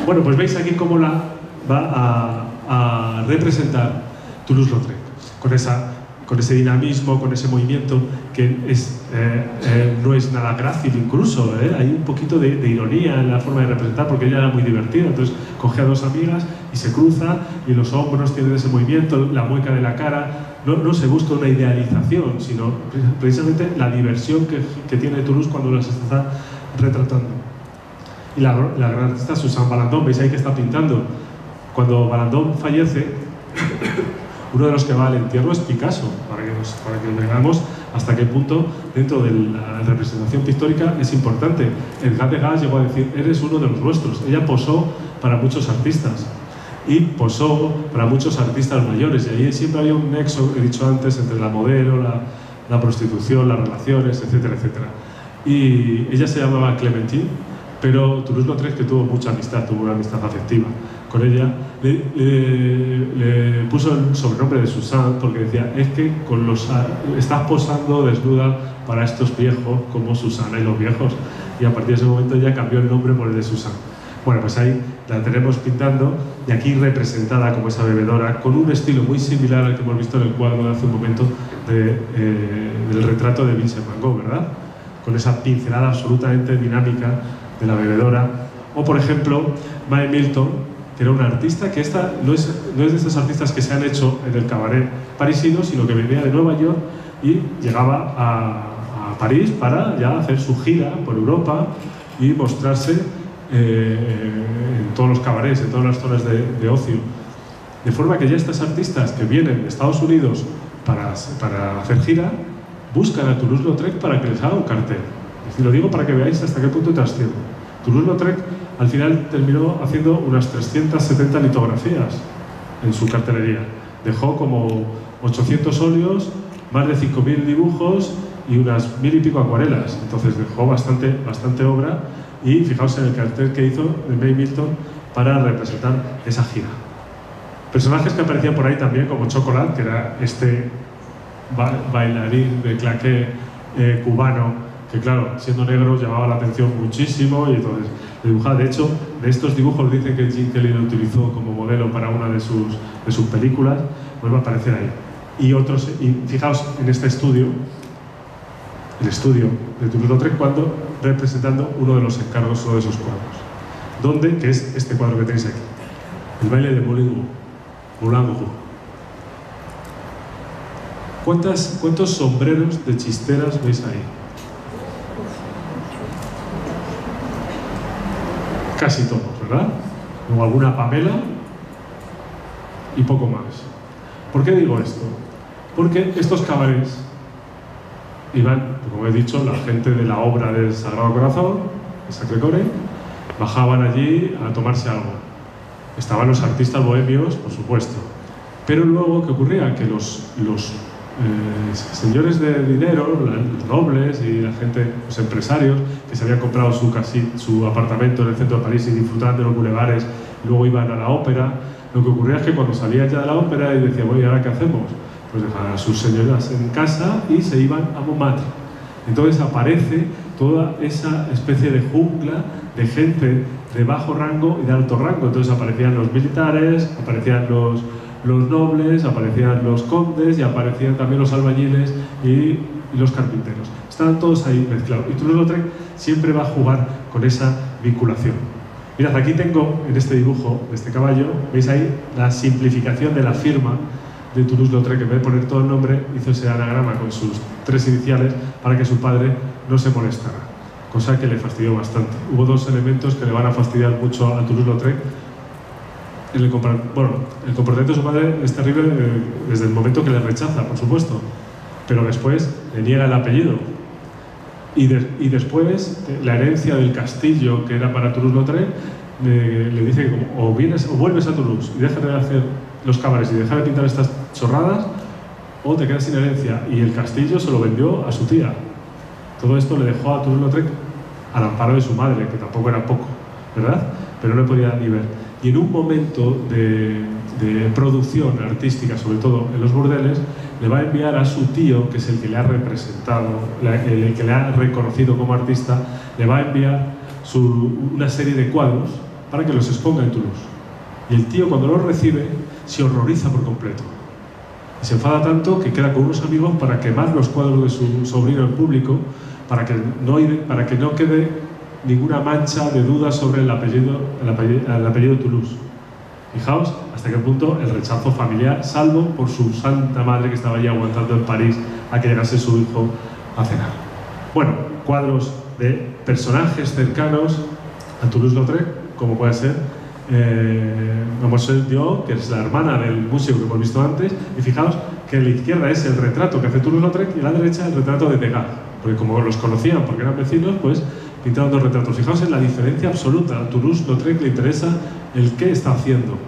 Bueno, pues veis aquí cómo la va a representar Toulouse-Lautrec, con ese dinamismo, con ese movimiento que no es nada grácil incluso, hay un poquito de ironía en la forma de representar, porque ella era muy divertida. Entonces coge a dos amigas y se cruza, y los hombros tienen ese movimiento, la mueca de la cara. No se busca una idealización, sino precisamente la diversión que tiene Toulouse cuando las está retratando. Y la gran artista Suzanne Valandon, veis ahí que está pintando. Cuando Valandon fallece, uno de los que va al entierro es Picasso, para que veamos hasta qué punto dentro de la representación pictórica es importante. Edgar Degas llegó a decir, eres uno de los nuestros. Ella posó para muchos artistas y posó para muchos artistas mayores, y ahí siempre había un nexo, he dicho antes, entre la modelo, la prostitución, las relaciones, etcétera, etcétera. Y ella se llamaba Clementine, pero Toulouse-Lautrec, que tuvo mucha amistad, tuvo una amistad afectiva con ella, le puso el sobrenombre de Suzanne, porque decía, es que estás posando desnuda para estos viejos como Susana y los viejos. Y a partir de ese momento ya cambió el nombre por el de Suzanne. Bueno, pues ahí la tenemos pintando, y aquí representada como esa bebedora, con un estilo muy similar al que hemos visto en el cuadro de hace un momento del retrato de Vincent Van Gogh, ¿verdad? Con esa pincelada absolutamente dinámica de la bebedora. O por ejemplo, Mae Milton, que era una artista que esta no es de estas artistas que se han hecho en el cabaret parisino, sino que venía de Nueva York y llegaba a París para ya hacer su gira por Europa y mostrarse en todos los cabarets, en todas las zonas de ocio. De forma que ya estas artistas que vienen de Estados Unidos para hacer gira, buscan a Toulouse-Lautrec para que les haga un cartel. Y lo digo para que veáis hasta qué punto trasciende. Toulouse-Lautrec al final terminó haciendo unas 370 litografías en su cartelería. Dejó como 800 óleos, más de 5.000 dibujos y unas 1.000 y pico acuarelas. Entonces dejó bastante obra, y fijaos en el cartel que hizo de May Milton para representar esa gira. Personajes que aparecían por ahí también, como Chocolat, que era este bailarín de claqué cubano, que claro, siendo negro llamaba la atención muchísimo, y entonces dibujaba. De hecho, de estos dibujos dicen que Gene Kelly lo utilizó como modelo para una de sus películas, pues va a aparecer ahí. Y otros, y fijaos en este estudio, el estudio de Toulouse-Lautrec, cuando representando uno de los encargos, uno de esos cuadros. ¿Dónde? Que es este cuadro que tenéis aquí, el baile de Moulin Rouge. ¿Cuántos sombreros de chisteras veis ahí? Casi todos, ¿verdad? O alguna Pamela y poco más. ¿Por qué digo esto? Porque estos cabarets iban, como he dicho, la gente de la obra del Sagrado Corazón, de Sacré-Cœur, bajaban allí a tomarse algo. Estaban los artistas bohemios, por supuesto. Pero luego, ¿qué ocurría? Que los señores de dinero, los nobles y la gente, los empresarios, que se habían comprado su apartamento en el centro de París y disfrutaban de los bulevares, y luego iban a la ópera, lo que ocurría es que cuando salían ya de la ópera y decían, bueno, ¿y ahora qué hacemos? Pues dejaban a sus señoras en casa y se iban a Montmartre. Entonces aparece toda esa especie de jungla de gente de bajo rango y de alto rango. Entonces aparecían los militares, aparecían los nobles, aparecían los condes y aparecían también los albañiles y los carpinteros. Estaban todos ahí mezclados. Y Toulouse-Lautrec siempre va a jugar con esa vinculación. Mirad, aquí tengo en este dibujo de este caballo, veis ahí la simplificación de la firma de Toulouse-Lautrec, que en vez de poner todo el nombre, hizo ese anagrama con sus 3 iniciales para que su padre no se molestara, cosa que le fastidió bastante. Hubo 2 elementos que le van a fastidiar mucho a Toulouse-Lautrec. El comportamiento de su padre es terrible desde el momento que le rechaza, por supuesto, pero después le niega el apellido. Y después la herencia del castillo que era para Toulouse-Lautrec le dice que o vuelves a Toulouse y dejas de hacer los cabarets y dejar de pintar estas chorradas, o te quedas sin herencia. Y el castillo se lo vendió a su tía. Todo esto le dejó a Toulouse-Lautrec al amparo de su madre, que tampoco era poco, ¿verdad? Pero no le podía ni ver. Y en un momento de producción artística, sobre todo en los burdeles, le va a enviar a su tío, que es el que le ha representado, el que le ha reconocido como artista, le va a enviar una serie de cuadros para que los exponga en Toulouse. Y el tío, cuando los recibe, se horroriza por completo. Y se enfada tanto que queda con unos amigos para quemar los cuadros de su sobrino en público, para que no quede ninguna mancha de duda sobre el apellido Toulouse. Fijaos hasta qué punto el rechazo familiar, salvo por su santa madre que estaba allí aguantando en París a que llegase su hijo a cenar. Bueno, cuadros de personajes cercanos a Toulouse-Lautrec, como puede ser Mademoiselle Dior, que es la hermana del músico que hemos visto antes, y fijaos que a la izquierda es el retrato que hace Toulouse-Lautrec y a la derecha el retrato de Degas, porque como los conocían porque eran vecinos, pues pintaron 2 retratos. Fijaos en la diferencia absoluta. A Toulouse-Lautrec le interesa el qué está haciendo,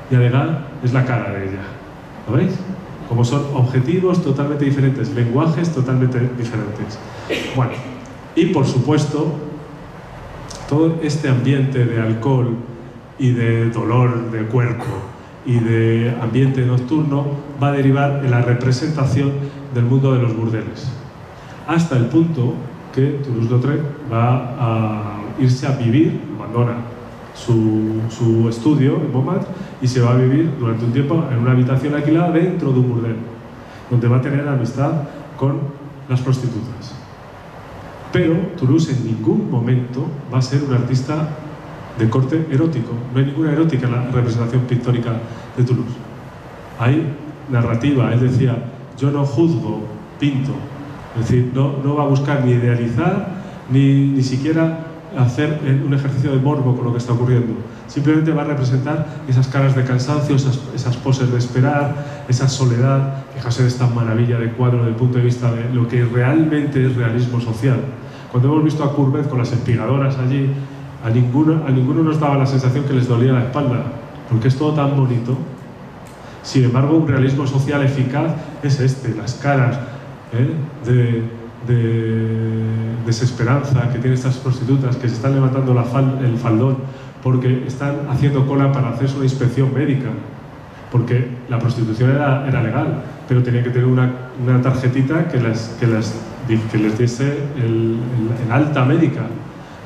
y a Degas es la cara de ella. ¿Lo veis? Como son objetivos totalmente diferentes, lenguajes totalmente diferentes. Bueno, y por supuesto, todo este ambiente de alcohol y de dolor de cuerpo y de ambiente nocturno va a derivar en la representación del mundo de los burdeles, hasta el punto que Toulouse-Lautrec va a irse a vivir, abandona su estudio en Montmartre y se va a vivir durante un tiempo en una habitación alquilada dentro de un burdel, donde va a tener amistad con las prostitutas. Pero Toulouse en ningún momento va a ser un artista de corte erótico. No hay ninguna erótica en la representación pictórica de Toulouse. Hay narrativa, él decía, yo no juzgo, pinto. Es decir, no va a buscar ni idealizar, ni siquiera hacer un ejercicio de morbo con lo que está ocurriendo. Simplemente va a representar esas caras de cansancio, esas poses de esperar, esa soledad. Fijaos en esta maravilla de cuadro desde el punto de vista de lo que realmente es realismo social. Cuando hemos visto a Courbet con las espigadoras allí, a ninguno nos daba la sensación que les dolía la espalda, porque es todo tan bonito. Sin embargo, un realismo social eficaz es las caras de desesperanza que tienen estas prostitutas que se están levantando el faldón porque están haciendo cola para hacerse una inspección médica, porque la prostitución era legal, pero tenía que tener una tarjetita que les diese el alta médica.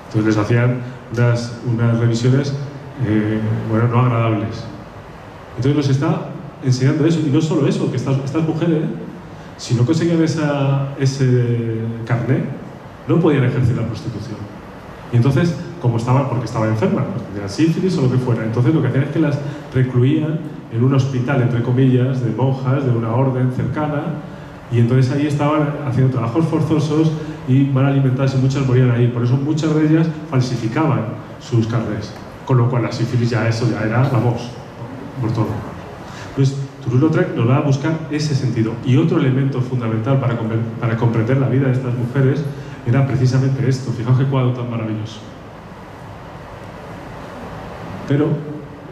Entonces les hacían unas revisiones no agradables. Entonces nos está enseñando eso, y no solo eso, que estas mujeres, si no conseguían ese carné, no podían ejercer la prostitución. Y entonces, porque estaban enfermas, porque tenían sífilis o lo que fuera, entonces lo que hacían es que las recluían en un hospital, entre comillas, de monjas, de una orden cercana, y entonces ahí estaban haciendo trabajos forzosos y mal alimentadas, y muchas morían ahí. Por eso muchas de ellas falsificaban sus carnés, con lo cual la sífilis ya era, vamos, por todo. Entonces, Toulouse-Lautrec nos va a buscar ese sentido. Y otro elemento fundamental para comprender la vida de estas mujeres era precisamente esto. Fijaos qué cuadro tan maravilloso. Pero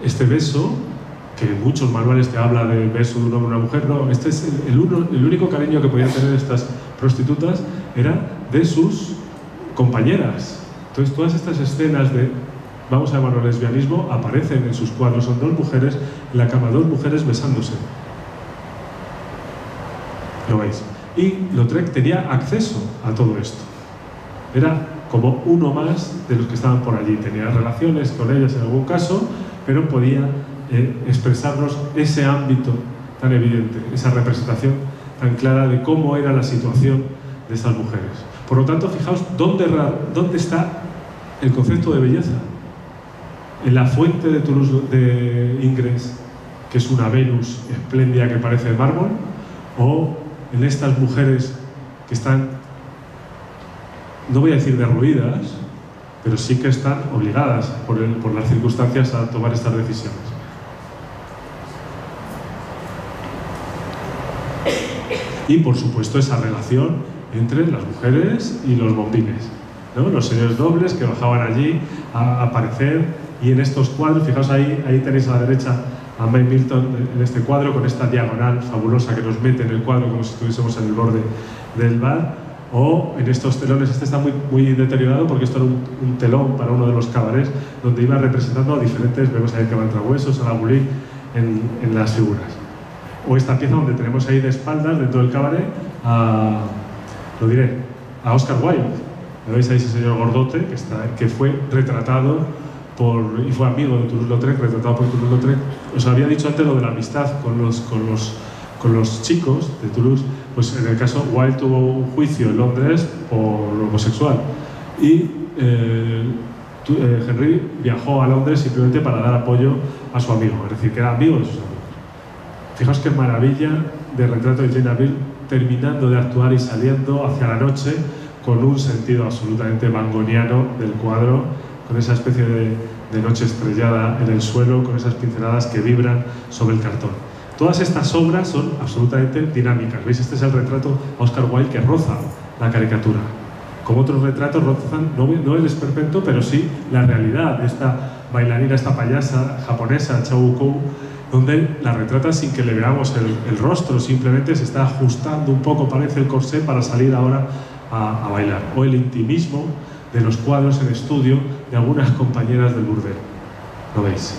este beso, que en muchos manuales te habla del beso de un hombre y una mujer, no, este es el único cariño que podían tener estas prostitutas era de sus compañeras. Entonces todas estas escenas de, vamos a llamarlo lesbianismo, aparecen en sus cuadros. Son dos mujeres en la cama, dos mujeres besándose. ¿Lo veis? Y Lautrec tenía acceso a todo esto. Era como uno más de los que estaban por allí. Tenía relaciones con ellas en algún caso, pero podía expresarnos ese ámbito tan evidente, esa representación tan clara de cómo era la situación de estas mujeres. Por lo tanto, fijaos dónde está el concepto de belleza. En la fuente de Toulouse de Ingres, que es una Venus espléndida que parece de mármol, o en estas mujeres que están, no voy a decir derruidas, pero sí que están obligadas por las circunstancias a tomar estas decisiones. Y por supuesto esa relación entre las mujeres y los bombines, ¿no? Los señores nobles que bajaban allí a aparecer. Y en estos cuadros, fijaos ahí tenéis a la derecha a May Milton en este cuadro, con esta diagonal fabulosa que nos mete en el cuadro como si estuviésemos en el borde del bar. O en estos telones, este está muy, muy deteriorado porque esto era un telón para uno de los cabarets donde iba representando a diferentes, vemos ahí que Trahuesos, a la Boulí en las figuras. O esta pieza donde tenemos ahí de espaldas dentro del cabaret a Oscar Wilde. ¿Lo veis ahí ese señor gordote que fue retratado y fue amigo de Toulouse-Lautrec, retratado por Toulouse-Lautrec? Os había dicho antes lo de la amistad con los chicos de Toulouse. Pues en el caso, Wilde tuvo un juicio en Londres por homosexual y Henry viajó a Londres simplemente para dar apoyo a su amigo, es decir, que era amigo de sus amigos. Fijaos qué maravilla de retrato de Jane Avril, terminando de actuar y saliendo hacia la noche con un sentido absolutamente mangoniano del cuadro, con esa especie de noche estrellada en el suelo, con esas pinceladas que vibran sobre el cartón. Todas estas obras son absolutamente dinámicas. ¿Veis? Este es el retrato a Oscar Wilde que roza la caricatura. Como otros retratos rozan, no el esperpento, pero sí la realidad de esta bailarina, esta payasa japonesa, Chao Kou, donde la retrata sin que le veamos el rostro, simplemente se está ajustando un poco, parece, el corsé para salir ahora a bailar. O el intimismo de los cuadros en estudio de algunas compañeras del burdel. ¿Lo veis?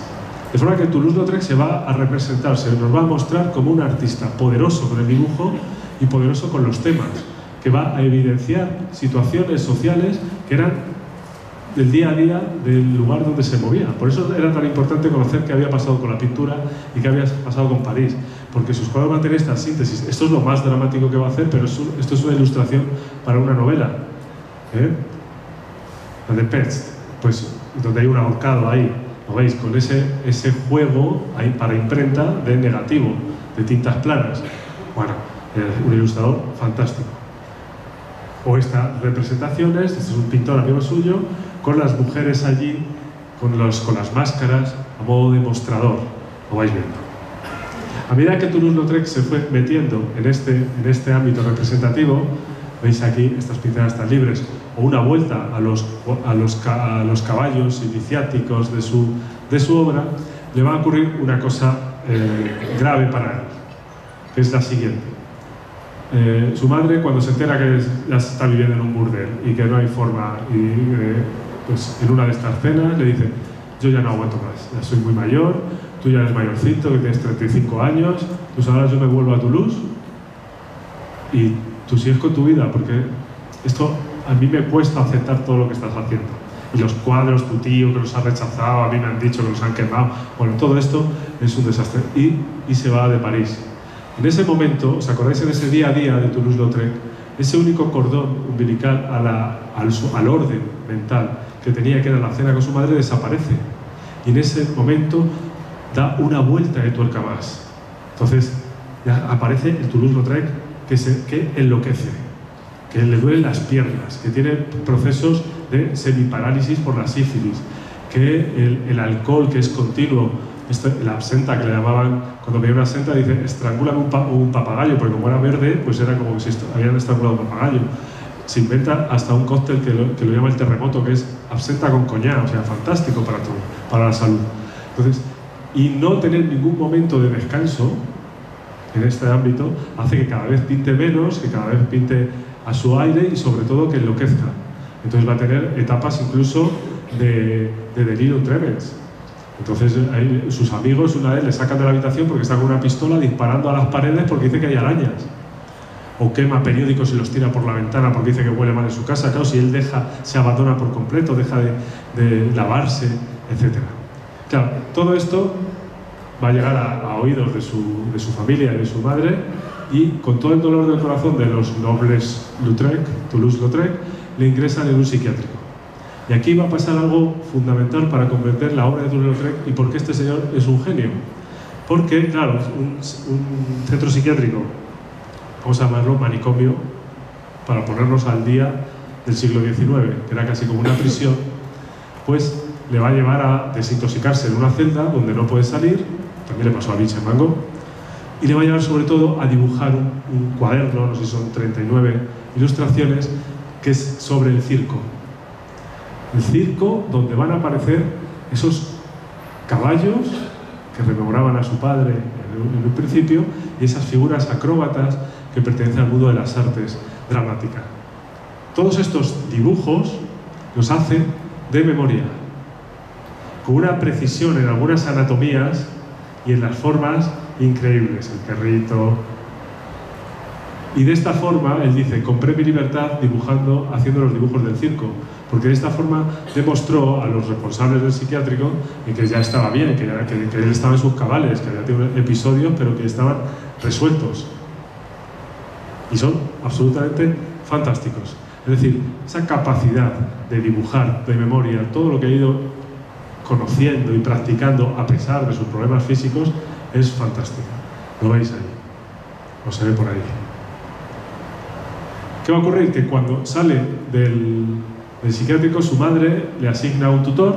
De forma que Toulouse-Lautrec se va a representar, se nos va a mostrar como un artista poderoso con el dibujo y poderoso con los temas, que va a evidenciar situaciones sociales que eran del día a día del lugar donde se movía. Por eso era tan importante conocer qué había pasado con la pintura y qué había pasado con París, porque sus cuadros van a tener esta síntesis. Esto es lo más dramático que va a hacer, pero esto es una ilustración para una novela. La de Pest, pues donde hay un ahorcado ahí. ¿Lo veis? Con ese juego ahí para imprenta de negativo, de tintas planas. Bueno, un ilustrador fantástico. O estas representaciones, este es un pintor amigo suyo, con las mujeres allí, con las máscaras, a modo de mostrador. Lo vais viendo. A medida que Toulouse-Lautrec se fue metiendo en este ámbito representativo, veis aquí estas pinceladas tan libres, o una vuelta a los caballos iniciáticos de su obra, le va a ocurrir una cosa grave para él, que es la siguiente. Su madre, cuando se entera que ya está viviendo en un burdel y que no hay forma, pues en una de estas cenas le dice: yo ya no aguanto más, ya soy muy mayor, tú ya eres mayorcito, que tienes 35 años, pues ahora yo me vuelvo a Toulouse y tú sigues con tu vida, porque esto a mí me cuesta aceptar todo lo que estás haciendo. Y los cuadros, tu tío que los ha rechazado, a mí me han dicho que los han quemado. Bueno, todo esto es un desastre. Y se va de París. En ese momento, ¿os acordáis en ese día a día de Toulouse-Lautrec? Ese único cordón umbilical al orden mental que tenía, que era la cena con su madre, desaparece. Y en ese momento da una vuelta de tuerca más. Entonces ya aparece el Toulouse-Lautrec que enloquece, que le duelen las piernas, que tiene procesos de semiparálisis por la sífilis, que el alcohol, que es continuo, la absenta, que le llamaban, cuando veía una absenta, dice: estrangúlame un papagayo, porque como era verde, pues era como que si habían estrangulado un papagayo. Se inventa hasta un cóctel que lo llama el terremoto, que es absenta con coñac, o sea, fantástico para todo, para la salud. Entonces, y no tener ningún momento de descanso en este ámbito hace que cada vez pinte menos, que cada vez pinte a su aire y sobre todo que enloquezca. Entonces va a tener etapas incluso de delirium tremens. Entonces sus amigos una vez le sacan de la habitación porque está con una pistola disparando a las paredes porque dice que hay arañas. O quema periódicos y los tira por la ventana porque dice que huele mal en su casa. Claro, si él se abandona por completo, deja de lavarse, etc. Claro, todo esto va a llegar a oídos de su familia y de su madre, y con todo el dolor del corazón de los nobles Toulouse-Lautrec, le ingresan en un psiquiátrico. Y aquí va a pasar algo fundamental para comprender la obra de Toulouse-Lautrec y por qué este señor es un genio. Porque, claro, un centro psiquiátrico, vamos a llamarlo manicomio, para ponernos al día del siglo XIX, que era casi como una prisión, pues le va a llevar a desintoxicarse en una celda donde no puede salir. También le pasó a Vincent Van Gogh. Y le va a llevar sobre todo a dibujar un cuaderno, no sé si son 39 ilustraciones, que es sobre el circo. El circo donde van a aparecer esos caballos que rememoraban a su padre en un principio, y esas figuras acróbatas que pertenecen al mundo de las artes dramáticas. Todos estos dibujos los hace de memoria, con una precisión en algunas anatomías y en las formas increíbles, el perrito. Y de esta forma, él dice: compré mi libertad haciendo los dibujos del circo, porque de esta forma demostró a los responsables del psiquiátrico que ya estaba bien, que él estaba en sus cabales, que había tenido episodios, pero que estaban resueltos. Y son absolutamente fantásticos. Es decir, esa capacidad de dibujar de memoria todo lo que ha ido conociendo y practicando a pesar de sus problemas físicos es fantástica. Lo veis ahí, o se ve por ahí. ¿Qué va a ocurrir? Que cuando sale del psiquiátrico, su madre le asigna un tutor,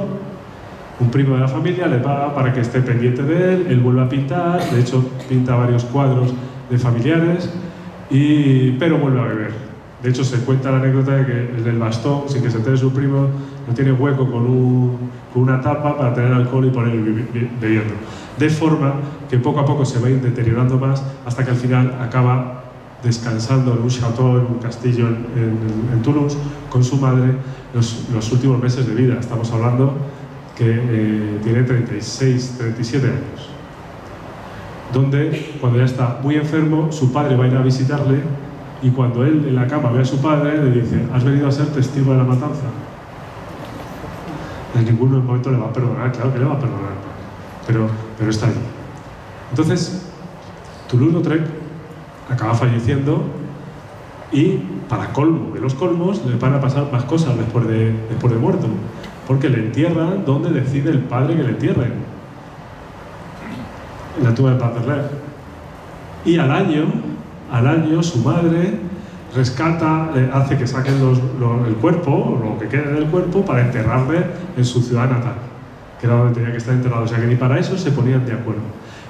un primo de la familia, le paga para que esté pendiente de él. Él vuelve a pintar, de hecho pinta varios cuadros de familiares, pero vuelve a beber. De hecho, se cuenta la anécdota de que el del bastón, sin que se entere su primo, no tiene hueco con una tapa para tener alcohol y poner bebiendo. De forma que poco a poco se va a ir deteriorando más hasta que al final acaba descansando en un chateau, en un castillo en Toulouse, con su madre los últimos meses de vida. Estamos hablando que tiene 36, 37 años. Donde, cuando ya está muy enfermo, su padre va a ir a visitarle, y cuando él en la cama ve a su padre, le dice: ¿has venido a ser testigo de la matanza? En ningún momento le va a perdonar, claro que le va a perdonar, pero está allí. Entonces, Toulouse-Lautrec acaba falleciendo, y para colmo de los colmos le van a pasar más cosas después de muerto, porque le entierran donde decide el padre que le entierren, en la tumba de Père Lachaise. Y al año su madre rescata, hace que saquen el cuerpo, o lo que quede del cuerpo, para enterrarle en su ciudad natal, que era donde tenía que estar enterrado. O sea que ni para eso se ponían de acuerdo.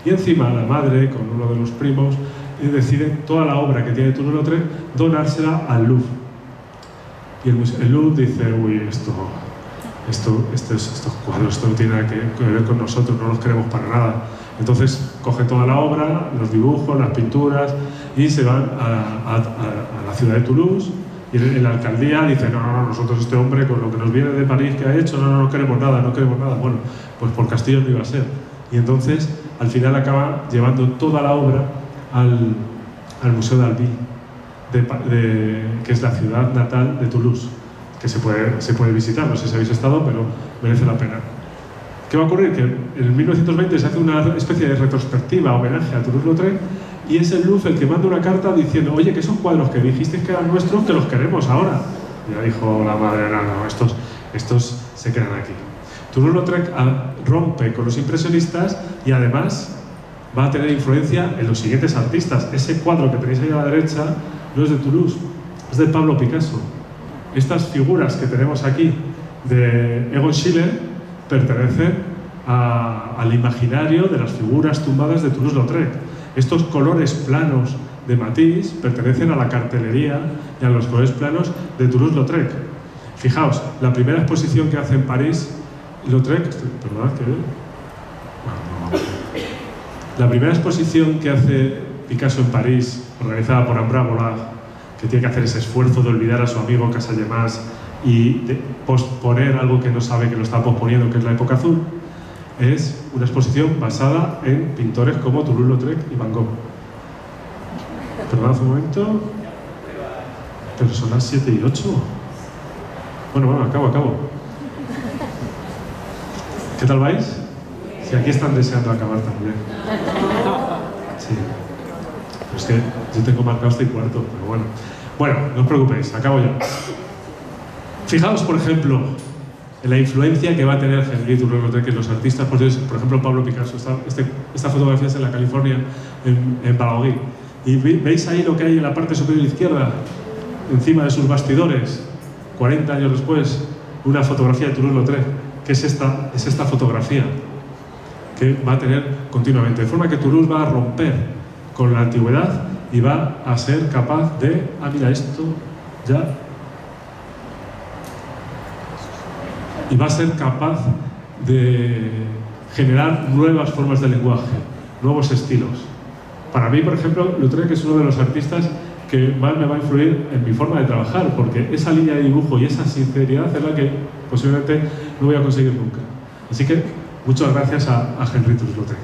Y encima la madre, con uno de los primos, decide toda la obra que tiene Toulouse-Lautrec donársela al Louvre. Y el Louvre dice, uy, estos cuadros, esto no tiene nada que ver con nosotros, no los queremos para nada. Entonces coge toda la obra, los dibujos, las pinturas, y se van a la ciudad de Toulouse, y en la alcaldía dice, no, nosotros este hombre con lo que nos viene de París que ha hecho, no queremos nada, no queremos nada. Bueno, pues por Castillo no iba a ser. Y entonces, al final acaba llevando toda la obra al Museo d'Albi, que es la ciudad natal de Toulouse, que se puede visitar, no sé si habéis estado, pero merece la pena. ¿Qué va a ocurrir? Que en 1920 se hace una especie de retrospectiva, homenaje a Toulouse-Lautrec, y es el Louvre el que manda una carta diciendo, oye, que esos cuadros que dijisteis que eran nuestros, que los queremos ahora. Y ya dijo la madre, no, estos se quedan aquí. Toulouse-Lautrec rompe con los impresionistas y además va a tener influencia en los siguientes artistas. Ese cuadro que tenéis ahí a la derecha no es de Toulouse, es de Pablo Picasso. Estas figuras que tenemos aquí de Egon Schiele pertenecen al imaginario de las figuras tumbadas de Toulouse-Lautrec. Estos colores planos de Matisse pertenecen a la cartelería y a los colores planos de Toulouse-Lautrec. Fijaos, la primera exposición que hace en París, Lautrec, perdón, la primera exposición que hace Picasso en París, organizada por Ambroise Vollard, que tiene que hacer ese esfuerzo de olvidar a su amigo Casagemas y de posponer algo que no sabe que lo está posponiendo, que es la época azul, es una exposición basada en pintores como Toulouse-Lautrec y Van Gogh. Perdón, un momento. Pero son las 7 y 8. Bueno, acabo. ¿Qué tal vais? Si aquí están deseando acabar también. Sí. Pero es que yo tengo marcado hasta el cuarto, pero bueno. Bueno, no os preocupéis, acabo ya. Fijaos, por ejemplo, en la influencia que va a tener Henri Toulouse-Lautrec en los artistas posteriores. Por ejemplo, Pablo Picasso. Esta fotografía es en la California, en Balaguer. Y veis ahí lo que hay en la parte superior izquierda, encima de sus bastidores, 40 años después, una fotografía de Toulouse-Lautrec, que es esta fotografía que va a tener continuamente. De forma que Toulouse va a romper con la antigüedad y va a ser capaz de... mira, esto ya... Y va a ser capaz de generar nuevas formas de lenguaje, nuevos estilos. Para mí, por ejemplo, Lautrec es uno de los artistas que más me va a influir en mi forma de trabajar, porque esa línea de dibujo y esa sinceridad es la que posiblemente no voy a conseguir nunca. Así que muchas gracias a Henri Toulouse-Lautrec.